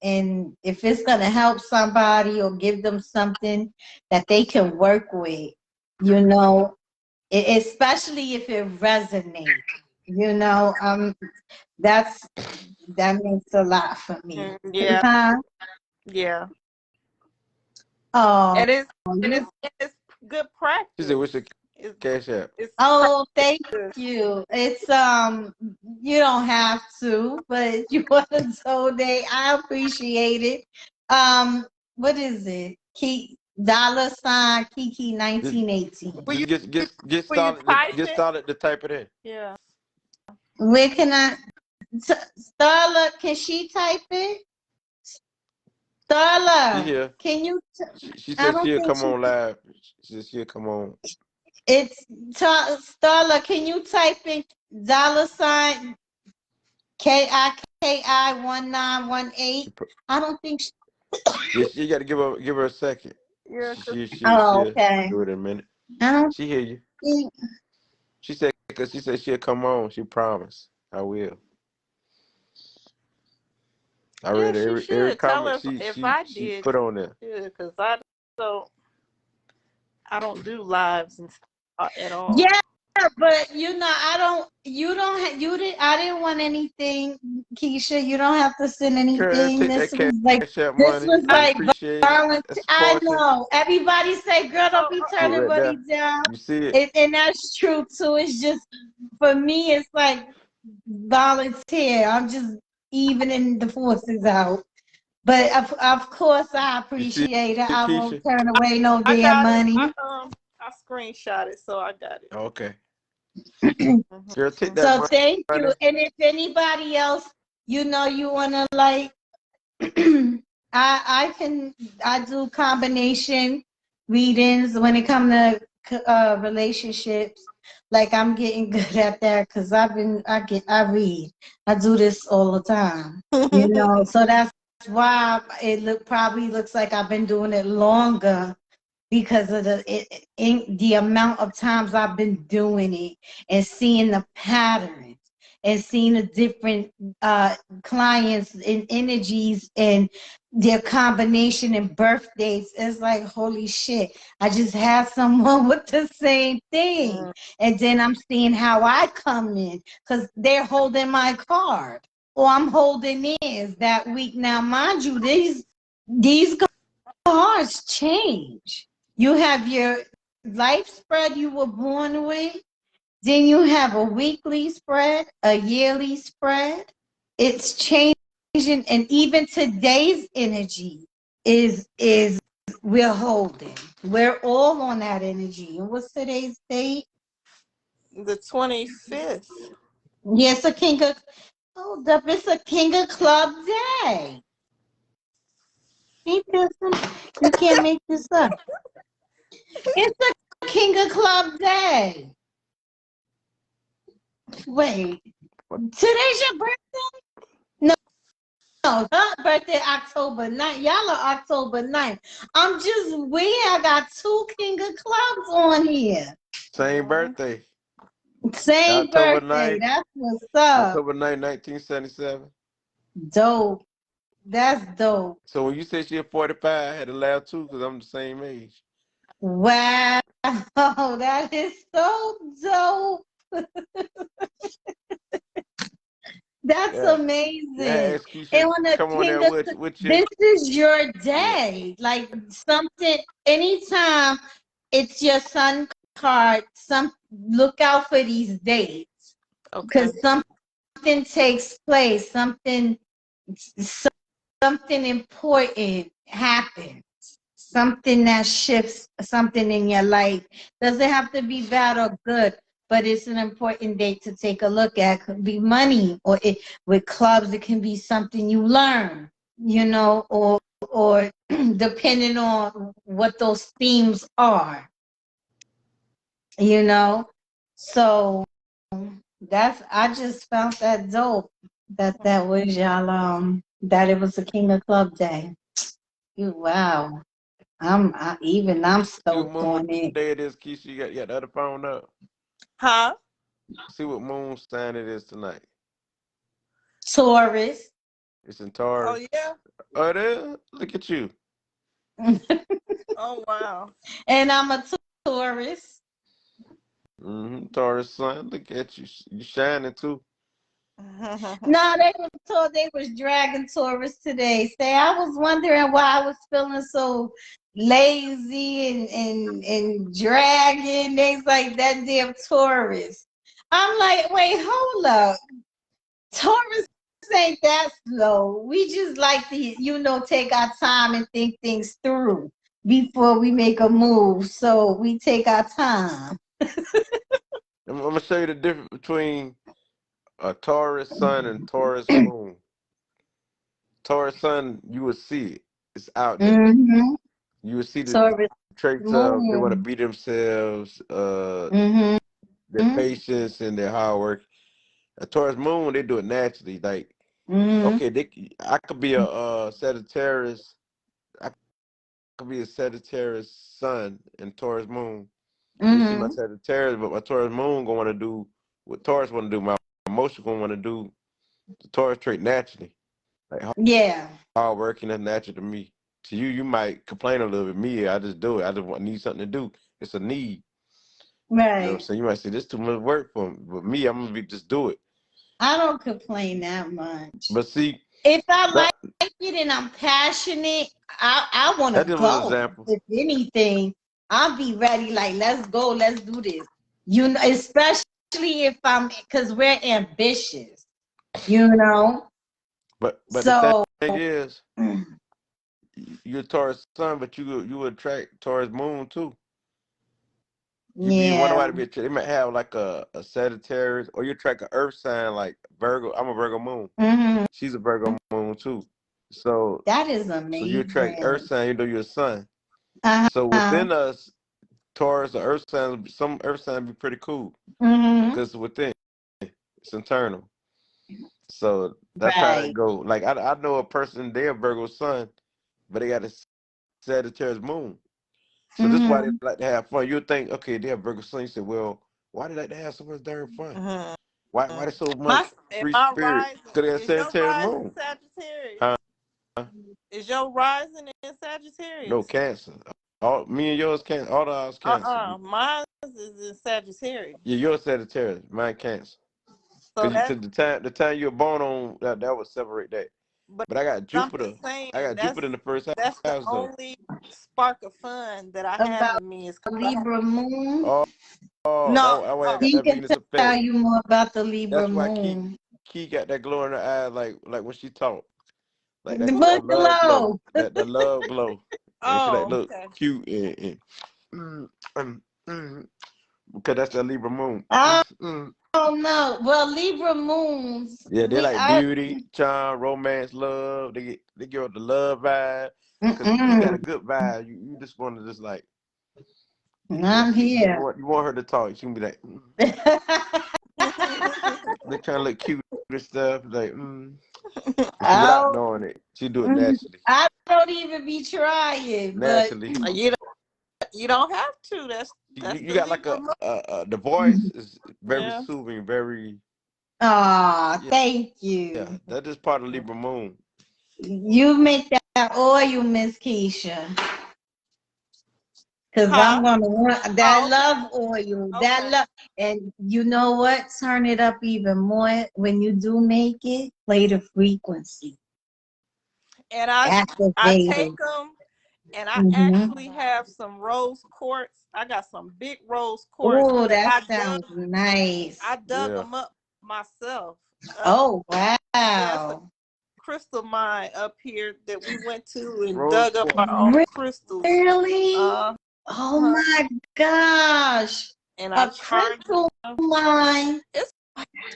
if it's going to help somebody or give them something that they can work with, especially if it resonates, that makes a lot for me. Yeah. Yeah. Oh, and it's good practice. She said, "What's your cash app?" Thank you. It's you don't have to, but you want to donate, I appreciate it. What is it? $Kiki 1918. Get started to type it in. Yeah. Where can I? Starla, can she type it? Starla, can you? She said she'll come on live. She said she'll come on. It's Starla. Can you type in $ KIKI 1918? I don't think. Yes, you got to give her a second. Yeah, Oh, She'll okay. do it in a minute. I don't She hear you. think. She said, because she said she'll come on. She promised. I will. I yeah, read she every should tell comment her if I she did, put on there. because don't I don't do lives and stuff at all. Yeah, but you don't you didn't I didn't want anything, Keisha. You don't have to send Girl, anything. take that Like cash out this money. was We like appreciate it. violent. That's I support you. know. Everybody say, girl, don't Oh, be See it turning right money there. down. You see it. And that's true too. It's just for me, it's like volunteer. I'm just evening the forces out. But of course I You see appreciate it. it, I won't Keisha? turn away no I damn got it. money. I screenshot it, so I got it. Okay. Mhm. Girl, take that So thank money. you. And if anybody else, you wanna like, I do combination readings when it comes to relationships. Like I'm getting good at that because I read. I do this all the time. So that's why probably looks like I've been doing it longer because of the amount of times I've been doing it and seeing the patterns and seeing the different clients and energies and their combination and birthdays. It's like, holy shit, I just had someone with the same thing. And then I'm seeing how I come in because they're holding my card or I'm holding theirs that week. Now, mind you, these cards change. You have your life spread you were born with, then you have a weekly spread, a yearly spread. It's changing, and even today's energy is we're holding. We're all on that energy. And what's today's date? The 25th. Yes, a king of hold up, it's a King of Club day. Ain't this you can't make this up. It's a King of Club day. Wait, today's your birthday? No, no, her birthday October 9th. Y'all are October 9th. I'm just weird. I got two King of Clubs on here. Same birthday. Same October birthday. 9th. That's what's up. October 9th, 1977. Dope. That's dope. So when you said she 45, I had to laugh too because I'm the same age. Wow. That is so dope. That's Yeah. Yeah, amazing. ask Keisha And to on the come on King there of with you. this is your Yeah. day. Like something anytime it's your sun card, look out for these dates. Okay. Because something takes place, something important happens. Something that shifts something in your life. Doesn't have to be bad or good, but it's an important date to take a look at. Could be money, or with clubs, it can be something you learn, or depending on what those themes are, you know. So I just found that dope that was y'all that it was a King of Club day. Wow. I'm See what stoked moon on it. day it is, Keisha. You got the other phone up. Huh? See what moon sign it is tonight. Taurus. It's in Oh Taurus. yeah. Oh, there. Look at you. Oh wow. And I'm a Taurus. Taurus sun. Look at you. You shining too. No, they were told they was dragging Taurus today. Say I was wondering why I was feeling so lazy and dragging. They's like that damn Taurus. I'm like, wait, hold up. Taurus ain't that slow. We just like to, take our time and think things through before we make a move. So we take our time. I'm gonna show you the difference between a Taurus sun and Taurus moon. Taurus sun, you will see it. It's out there. Mm-hmm. You will see the Taurus traits of they want to moon. be themselves, Mm-hmm. their patience and their hard work. A Taurus moon, they do it naturally. Like, Mm-hmm. okay, I could be a Sagittarius. I could be a Sagittarius sun and Taurus moon. You see my Mm-hmm. Sagittarius, but my Taurus moon gonna want to do what Taurus want to do. My emotion gonna want to do the Taurus trait naturally, like Yeah. hard working. That's natural to me. To you, you might complain a little bit. Me, I just do it. I just need something to do. It's a need. You know what I'm Right. saying? You might say this too much work for me, but me, I'm gonna be just do it. I don't complain that much. But see, If I that like it and I'm passionate, I want to that's just one go. example. If anything, I'll be ready. Like, let's go, let's do this. You know, especially if because we're ambitious. You know, But the so thing is, you're Taurus sun, but you attract Taurus moon too. You be one yeah. to be they might have like a Sagittarius, or you attract an Earth sign like Virgo. I'm a Virgo moon. Hmm. She's a Virgo moon too. So That is you attract Earth amazing. sign, you know you're a sun. So Uh-huh. within us, Taurus or Earth signs, some Earth signs be pretty cool Hmm. because within it's internal. So that's how that Right. go. Like I know a person, they're a Virgo sun, but they got a Sagittarius moon. So this is why they Hmm. like to have fun. You'd think, okay, they're Virgo sun. You say, well, why do they like to have so much darn fun? Mhm. Why there's so My much and free my spirit? rising Because they got is your Sagittarius rising moon. Sagittarius. Huh? Is your rising in No, Sagittarius? Cancer. All me and yours Cancer. All of ours Cancer. Mine is in Sagittarius. Yeah, yours Sagittarius. Mine Cancer. So Because the time you were born on, that would separate that. but But I got I'm Jupiter. just saying I got Jupiter in the first that's the house though. only spark of fun that I have About in me is because Libra moon. Oh, no, that why I no. got He that can Venus tell effect. you more about the Libra That's why moon. Key got that glow in her eyes, like when she talk, like The that love glow, bungalow. that love glow, and she like Oh, look okay. cute and mm, mm, mm, because that's the Libra moon. I Mm. don't know. Well, Libra moons, Yeah, they like beauty, charm, romance, love. They give up the love vibe. Cause Key got a mm-mm, good vibe. You just want to just like I'm you here. want her to talk. She can be like they trying to look cute and stuff like without Oh, knowing it. She do it naturally. I don't even be trying, but Naturally. You don't have to. That's You the got like Libra moon. the voice is very Yeah. soothing, very yeah, thank yeah. you. That's just part of Libra moon. You make that oil, Miss Keisha. Cause I'm Huh? gonna want that Oh, love oil, okay. that Okay. love, and you know what? Turn it up even more when you do make it. Play the frequency, And I activate take it. them and I Mm-hmm. actually have some rose quartz. I got some big rose quartz Oh, that that sounds nice. I dug Yeah. them up myself. Oh Yeah, it's a wow! crystal mine up here that we went to and Rose dug up our own crystals. Really? Uh Oh huh. my gosh! And I A charged crystal them. mine. It's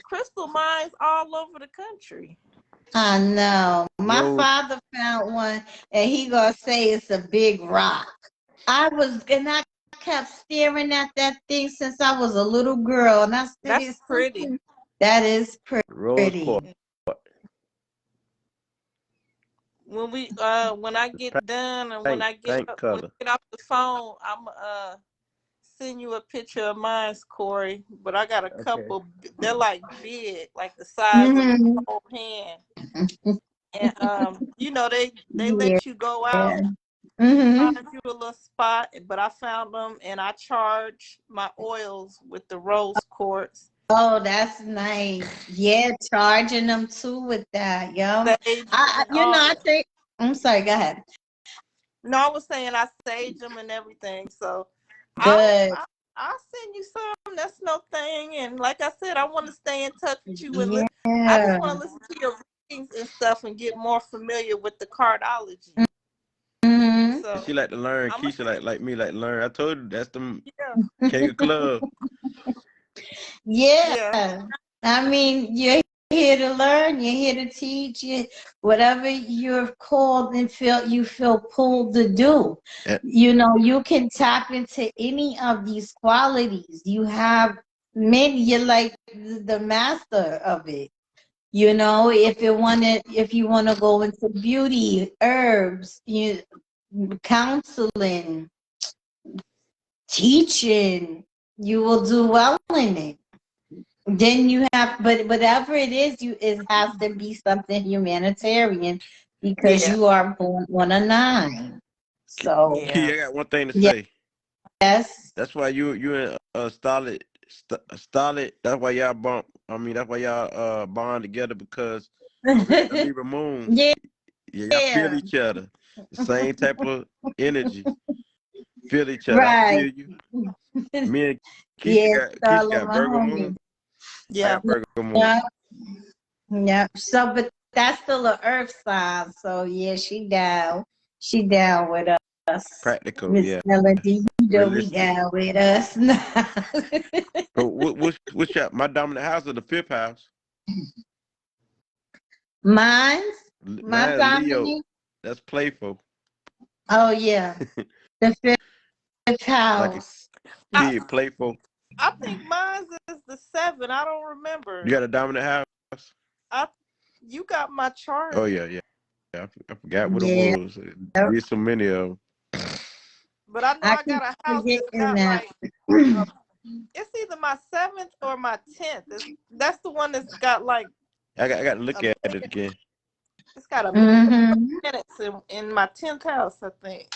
crystal mines all over the country. I know. My Rose. father found one, and he gonna say it's a big rock. I kept staring at that thing since I was a little girl, and I said, That's "It's pretty. something that is Rose pretty." quartz. When I get done and when Paint when I color. get off the phone, I'm send you a picture of mine, Corey. But I got a Okay. couple. They're like big, like the size of Mm-hmm. my whole hand. And they Yeah. let you go out, Mm-hmm. find you a little spot. But I found them, and I charge my oils with the rose quartz. Oh, that's nice. Yeah, charging them too with that, yo. Sage and all I that. think. I'm sorry. Go ahead. No, I was saying I sage them and everything. So I'll Good. I'll, I'll send you some. That's no thing. And like I said, I want to stay in touch with you and I just Yeah. want to listen to your readings and stuff and get more familiar with the cardology. Mm-hmm. So She like to learn. I'm gonna Keisha like me like to learn. I told you that's the yeah King of Club. Yeah. yeah. I mean, you're here to learn, you're here to teach you whatever you're called and feel pulled to do. Yeah. You can tap into any of these qualities. You have many, you're like the master of it. If you wanna go into beauty, herbs, counseling, teaching, you will do well in it. Then you have, but whatever it is, it has to be something humanitarian because Yeah. you are born on a 9. So Yeah. Key, I got one thing to say. yes. That's why you in a solid. That's why y'all bump. I mean, that's why y'all bond together because the Libra moon. Yeah. Yeah, y'all feel each other. The same type of energy. Feel each other. I Right. feel you. Me and Yes, Keisha all of got my Virgo homies. moon. I Yeah. got Virgo moon. Yeah. Yeah. So, but that's still an earth sign. So yeah, she down. She down with us. Practical, Miss yeah. Melody, you know we Realistic. down with us now. But what's your, my dominant house is the fifth house. Mine's my Mine is Leo. family. That's playful. Oh yeah. The fifth Like a house. I kid, playful. I think mine is the 7. I don't You remember. got a dominant house? I You got my Oh chart, yeah, yeah. I forgot what it Yeah. was. There's so many of them. but I know I I keep got a house that's forgetting got that. like a, it's either my 7th or my 10th. That's the one that's got like I got to look a at it again. it's got a Mm-hmm. minutes in my 10th house, I think.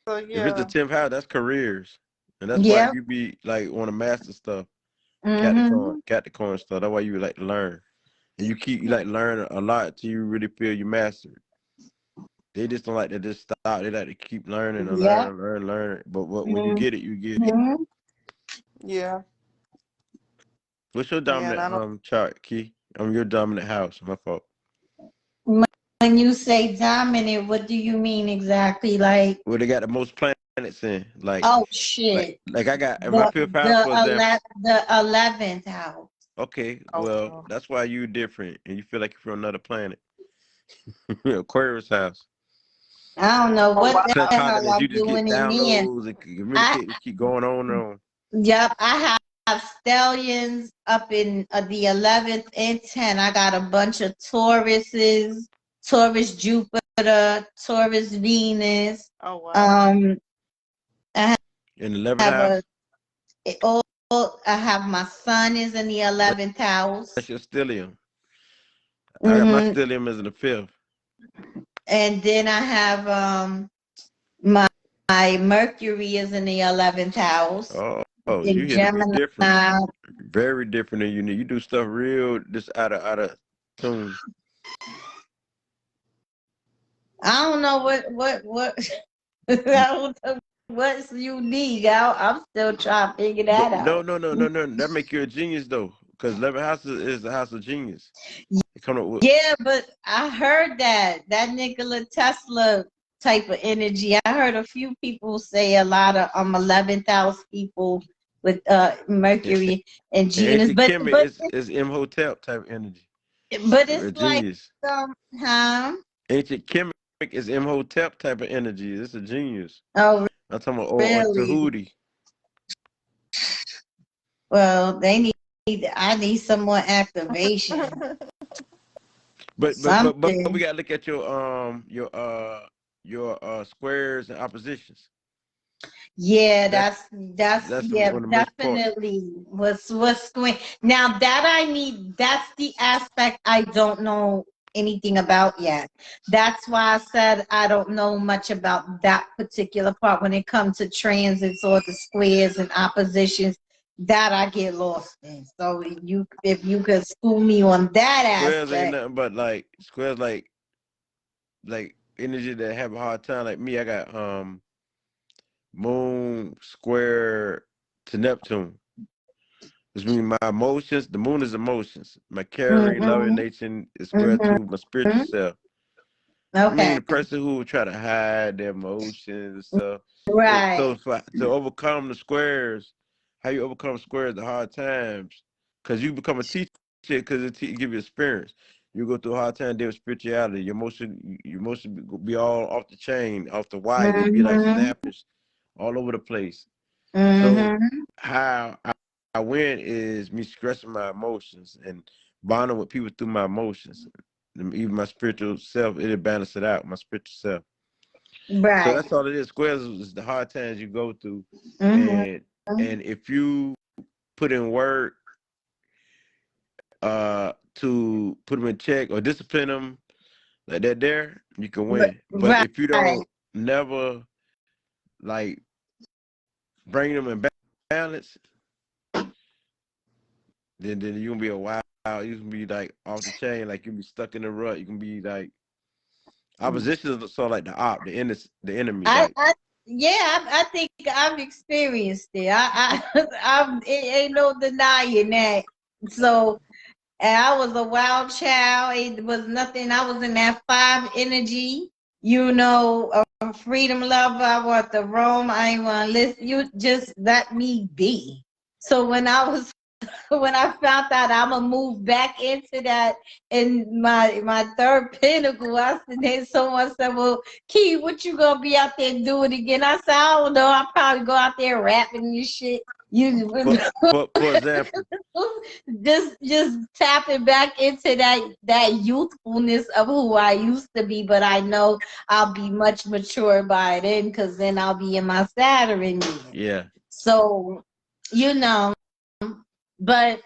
So If it's the yeah. 10th house, that's careers, and that's why Yep. you be like want to master stuff, Mm-hmm. Capricorn stuff. That's why you like to learn, and you like learn a lot till you really feel you master it. They just don't like to just stop. They like to keep learning and Yep. learn. But when you get it, you get it. Mm-hmm. Yeah. What's your Yeah, and I dominant don't chart, Key? Your dominant house. My fault. When you say dominant, what do you mean exactly? Like, Well, they got the most planets in. oh shit, Like I got in my fifth house, for example. the 11th house. Okay, well, oh that's why you different and you feel like you're from another planet. Aquarius house. I don't know oh what the hell Continents, I'm you just get doing in there. downloads and I communicate and keep going on and on. Yep, I have stallions up in the 11th and 10. I got a bunch of Tauruses, Taurus Jupiter, Taurus Venus. oh wow. Um, I In the 11th have house, oh, I have my son is in the 11th that's house. your stellium. I got my Hmm. stellium as in the fifth. And then I have my Mercury is in the 11th house You in here to be Gemini. different. I Very different than you. You do stuff real just out of tune. don't know what I don't know what's unique. I'm still trying to figure But that out. no. That make you a genius though. Because 11th house is the house of genius. They come up with Yeah, but I heard that Nikola Tesla type of energy. I heard a few people say a lot of 11th house people with Mercury and Venus, ancient Kemet is Imhotep type of energy. but A it's like genius. huh? Ancient Kemet is Imhotep type of energy. It's a genius. Oh, I'm talking about or really? Tahuti. Well, I need some more activation. But we Something. gotta look at your squares and oppositions. Yeah, That's that's that's yeah, one of the most part. definitely. What's going now that I need that's the aspect I don't know anything about yet. That's why I said I don't know much about that particular part when it comes to transits or the squares and oppositions that I get lost in. So if you could school me on that Squares ain't aspect. nothing but like squares like energy that have a hard time. Like me, I got moon square to Neptune. Which means my emotions, the moon is emotions. My caring, loving Mm-hmm, nature is square mm-hmm. to my spiritual self. I mean, Okay. the person who would try to hide their emotions and stuff. So Right. to overcome the squares, how you overcome squares, the hard times, because you become a teacher because it give you experience. You go through a hard time dealing with spirituality. Your emotion be all off the chain, off the wire. They be like Mm-hmm, snappers all over the place. So mm-hmm. how I win is me stressing my emotions and bonding with people through my emotions. even my spiritual self, it'll balance it out, my spiritual self. So Right. that's all it is. Squares is the hard times you go through. Mm-hmm. And if you put in work to put them in check or discipline them like that there, you can win. But Right. if you don't never like bring them in balance, then you gonna be a wild. You can be like off the chain, like you can be stuck in the rut. You can be like opposition is sort of like the enemy. Like I think I've experienced it. It ain't no denying that. So, and I was a wild child. It was nothing. I was in that 5 energy, a freedom lover. I want to roam. I ain't want to listen. You just let me be. So when I found out I'm gonna move back into that in my third pinnacle, I said, then someone said, "Well, Key, what you gonna be out there doing again?" I said, "I don't know. I'll probably go out there rapping and shit." You for example, just tapping back into that youthfulness of who I used to be, but I know I'll be much mature by then, because then I'll be in my Saturn year. yeah. So, but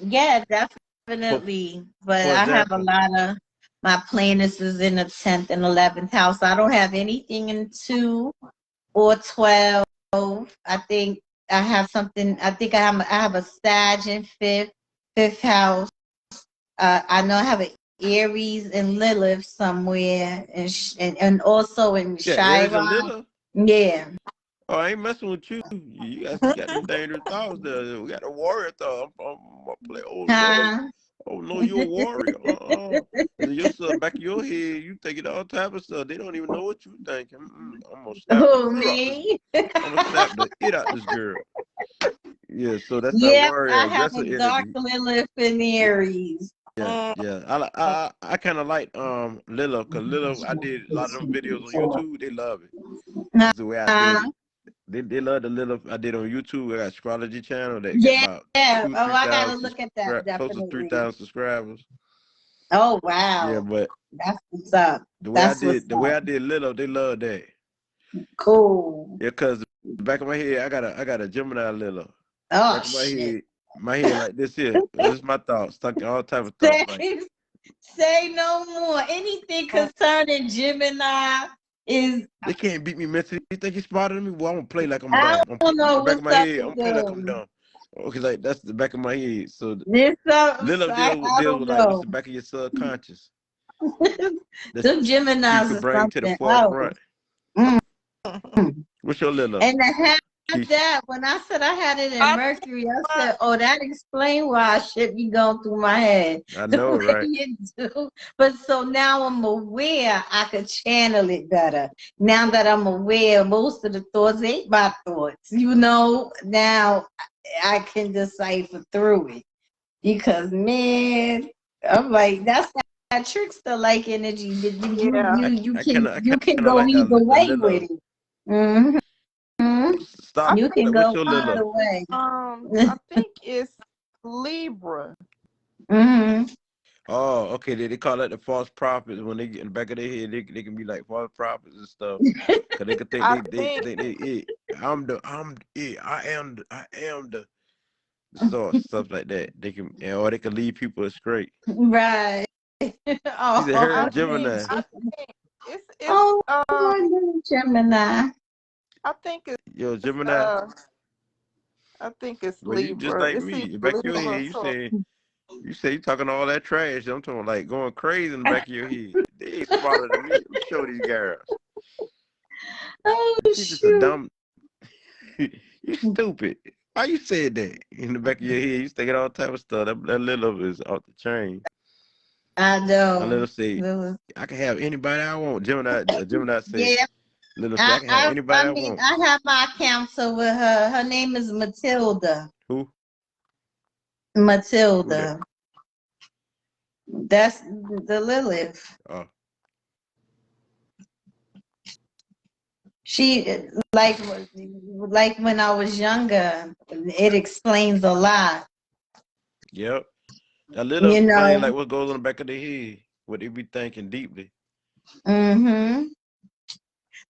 yeah, For, definitely. But for I have a example, lot of my planets is in the 10th and 11th house. I don't have anything in 2 or 12. I think I have something. I think I have a Sag in fifth house. I know I have an Aries and Lilith somewhere, and also in yeah, Aries and Chiron. Little. Yeah. Oh, I ain't messing with you. You got them dangerous thoughts there. We got a warrior thought. I'm gonna play. Oh Lord. Huh? Oh no, you're a warrior. And your stuff back of your head, you thinking all type of stuff. They don't even know what you thinking. I'm gonna snap the Who, it out this. me? I'm gonna snap the it out this girl. Yeah, so that's that Yep, warrior I have a aggressive dark energy. Lilith in Yeah, Aries. yeah. I kind of like Lilo, because Lilo, I did a lot of them videos on YouTube. They love it. This is the way I did Uh, it. They love the Lilo I did on YouTube. I got Astrology channel that got yeah. about Oh, three I gotta thousand look at that close to three definitely. thousand subscribers. Oh Yeah, wow, but that's what's up. the way I That's what's did the way up. I did Lilo, they love that. Cool. Yeah, cause the back of my head, I got a Gemini Lilo. Oh Back of shit. my head like this here. This is my thoughts, stuck all type of thoughts. Like Say, say no more. Anything concerning Gemini is, they can't beat me mentally. You think you're smarter than me? Well, I'm gonna play like I'm I dumb. don't know The back what's of my up head, I'm with gonna play like I'm them. dumb. Okay, like that's the back of my head. So This Lilo I deals don't with like what's know. the back of your subconscious that Them you Geminis could is bring to the something else. forefront. Mm. What's your Lilo? And to have Keisha? that, when I said I had it in I Mercury, I said, "Oh, that explains why I should be going through my head I the know, way right? you do." But so now I'm aware, I could channel it better. Now that I'm aware, most of the thoughts ain't my thoughts. Now I can decipher through it, because man, I'm like, that's that trickster like energy. yeah. I You can kind of go like either the way with Lilo. it. Mhm. I Stop. You think can What's go your either Lilo? way. I think it's Libra. Hmm. Oh, okay. They call that the false prophets. When they get in the back of their head, they can be like false prophets and stuff. Cause they could think I they think think they it. I'm it. I am the source. Stuff like that. They can or they can lead people astray. Right. She's a her I Oh, think Gemini. I think it's oh, poor little Gemini. I think Yo, it's Gemini. I think it's But you just Libra. like It's either me. Back of your Libra head, or so. you say you talking all that trash. I'm talking like going crazy in the back of your head. They ain't smarter than me. Let me show these girls. Oh, You just a shoot. dumb. You stupid. Why you said that in the back of your head? You thinking all type of stuff. That little is off the chain. I My know. little say, I can have anybody I want. Gemini say, Yeah, little say, I can have anybody I want. I have my counselor with her. Her name is Matilda. Who? Who that? Matilda. That's the Lilith. Oh, She like when I was younger, it explains a lot. yep. That little You explain know, like what goes on the back of the head. what they be thinking deeply. Mm-hmm.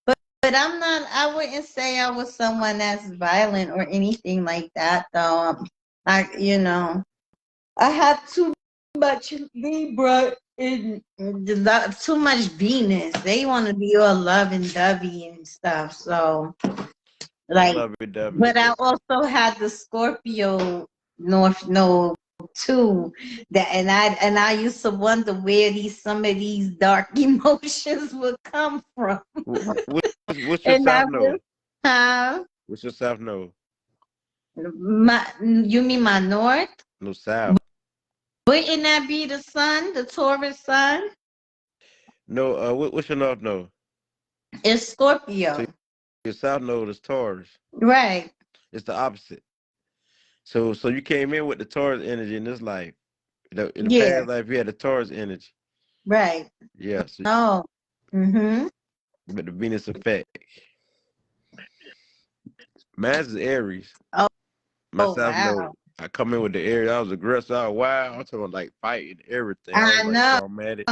But I'm not, I wouldn't say I was someone that's violent or anything like that, though. I had too much Libra in too much Venus. They want to be all lovey-dovey and stuff. So, I like, love it, Debbie. but I also had the Scorpio North Node too. And I used to wonder where some of these dark emotions would come from. What's your And I South was, Node? huh? What's your South Node? You mean my North? No South. Wouldn't that be the sun, the Taurus sun? No, what's your North Node? It's So Scorpio. your South Node is Taurus. Right. It's the opposite. So you came in with the Taurus energy in this life. In the Yeah. past life, you had the Taurus energy. Right. Yeah. So, Oh. Mm-hmm. but the Venus effect. Mine is Aries. Oh, My oh South Node. wow. I come in with the Aries. I was aggressive. I was wild. I'm talking like fighting everything. I I was like know. dramatic.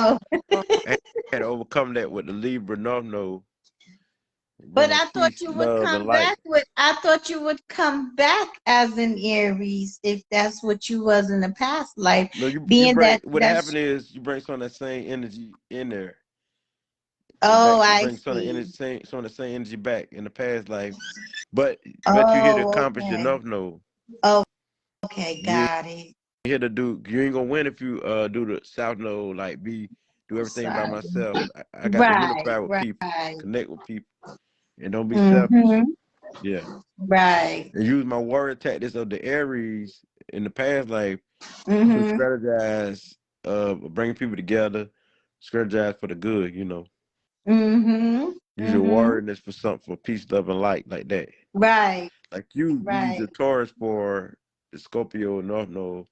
I had to overcome that with the Libra North Node. Bring But that I thought peace, you would love, and come light. back as an Aries if that's what you was in the past life. No, you Being bring that what that's happened is you bring some of that same energy in there. And oh, back I bring some of the see. energy, some of the same energy back in the past life. But you're here to Oh, accomplish your okay. North Node. Oh, okay, You got it. here to do. You ain't gonna win if you do the South Node. Like do everything by Sorry. myself. I got to Right, unify with people, right. connect with people, and don't be selfish. Mm-hmm. Yeah, Right. and use my warrior tactics of the Aries in the past life to Mm-hmm. strategize, bring people together, strategize for the good. Mm-hmm. Use your Mm-hmm. warriorness for something, for peace, love, and light, like that. Right. Like you use Right. your Taurus for the Scorpio North Node.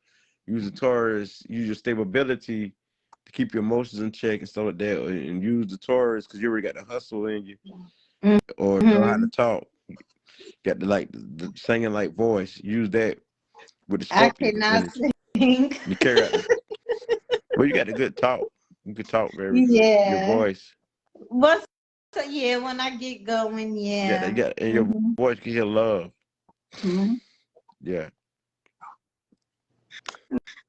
Use the Taurus, use your stability to keep your emotions in check and stuff like that. And use the Taurus because you already got the hustle in you or know how to Mm-hmm. talk. Got the singing like voice. Use that with the I Scorpio cannot energy. think. You carry out well, you got the good talk. You can talk very good. Your Yeah. voice. What's yeah, when I get going, You yeah. got in your Mm-hmm. voice you can hear love. Mm-hmm. Yeah.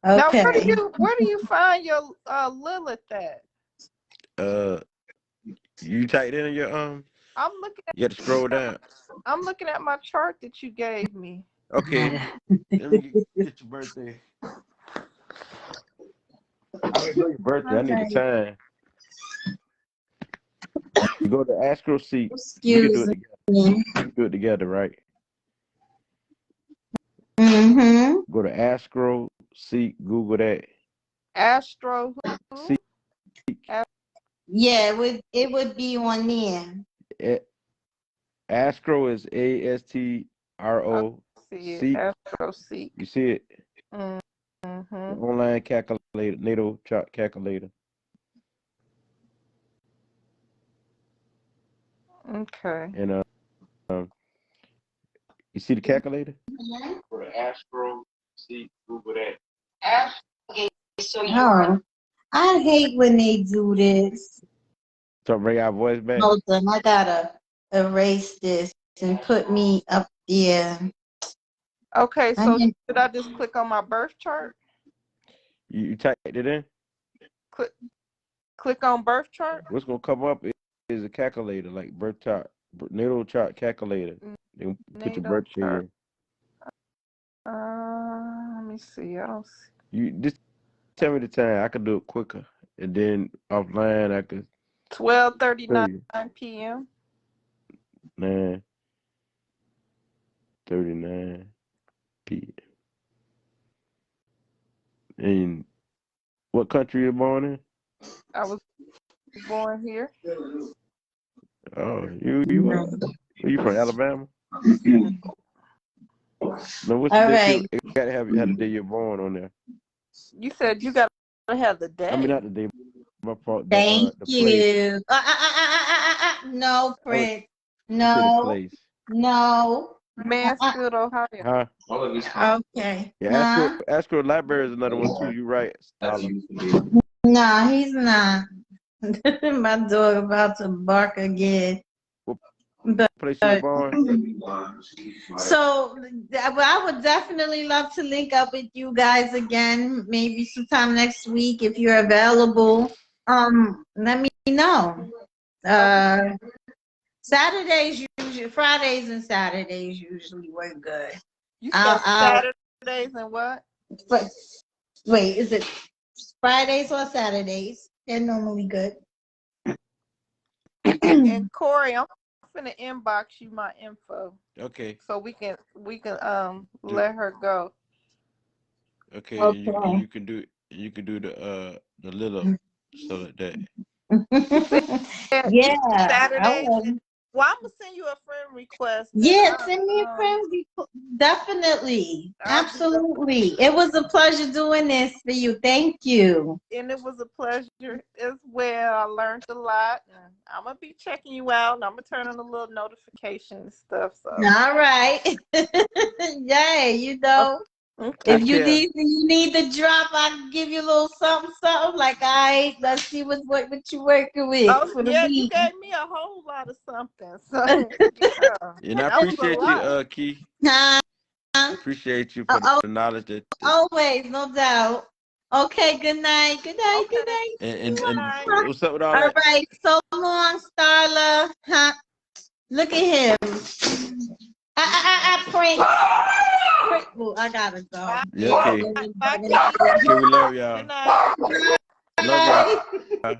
Now, Okay. where do you find your Lilith at? You typed in your I'm looking you got to scroll down. I'm looking at my chart that you gave me. Okay. Let me get your birthday. I already know your birthday. I need the Okay. time. You go to Astro Seek. We can do Excuse it together. me. We can do it together, right? Mm-hmm. Go to Astro Seek. Google that. Astro who? Seek. Yeah, it would be on there. Astro is I ASTRO. see it. Seek. Astro Seek. You see it? Mm-hmm. The online calculator, natal chart calculator. Okay. And you see the calculator? Go to Astro Seek. Google that. Oh, I hate when they do this. So bring our voice back. Hold on, I gotta erase this and put me up there. Okay, I so need- should I just click on my birth chart? You typed it in? Click on birth chart? What's gonna come up is a calculator, like birth chart, natal chart calculator. Then put your Natal birthday chart. in. Let me see. I don't see. You just tell me the time. I could do it quicker, and then offline I could 12:39 tell you. p.m. 9:39 p.m. And what country you born in? I was born here. Oh, you from Alabama? No, what's the All date right. you gotta have the day you're born on there? You said you got to have the day. I mean, not the day. My fault. Thank The place. you. No, I would Prince. say the No. place. No. Mansfield, Ohio. Huh? Okay. Yeah, Huh? Astro Library is another one too. You right, Stalin. No, he's not. My dog about to bark again. What But place you born? so I would definitely love to link up with you guys again, maybe sometime next week if you're available. Let me know. Saturdays usually, Fridays and Saturdays usually work good. You said Saturdays and what? But wait, is it Fridays or Saturdays? They're normally good. And Corey, I'm finna inbox you my info. Okay. So we can let her go. Okay. Okay. And you can do the little so that. Yeah. Saturdays. Well, I'm gonna send you a friend request. Yeah, send me a friend request. Definitely. Absolutely. It was a pleasure doing this for you. Thank you. And it was a pleasure as well. I learned a lot. And I'm gonna be checking you out. And I'm gonna turn on a little notification and stuff. So. All right. Yay, you know. Okay. If you need the drop, I can give you a little something, like, all right, let's see what you working with. Oh, for the yeah, week. you gave me a whole lot of something. So, yeah. And I appreciate you, Key. Appreciate you for the knowledge that. Always, no doubt. Okay, good night. Good night. Okay. Good night. And what's up with all that? All right, so long, Starla. Huh? Look at him. Prank. Oh, I gotta go. Yeah, okay. Bye. Okay, we love y'all. Good night. Love y'all.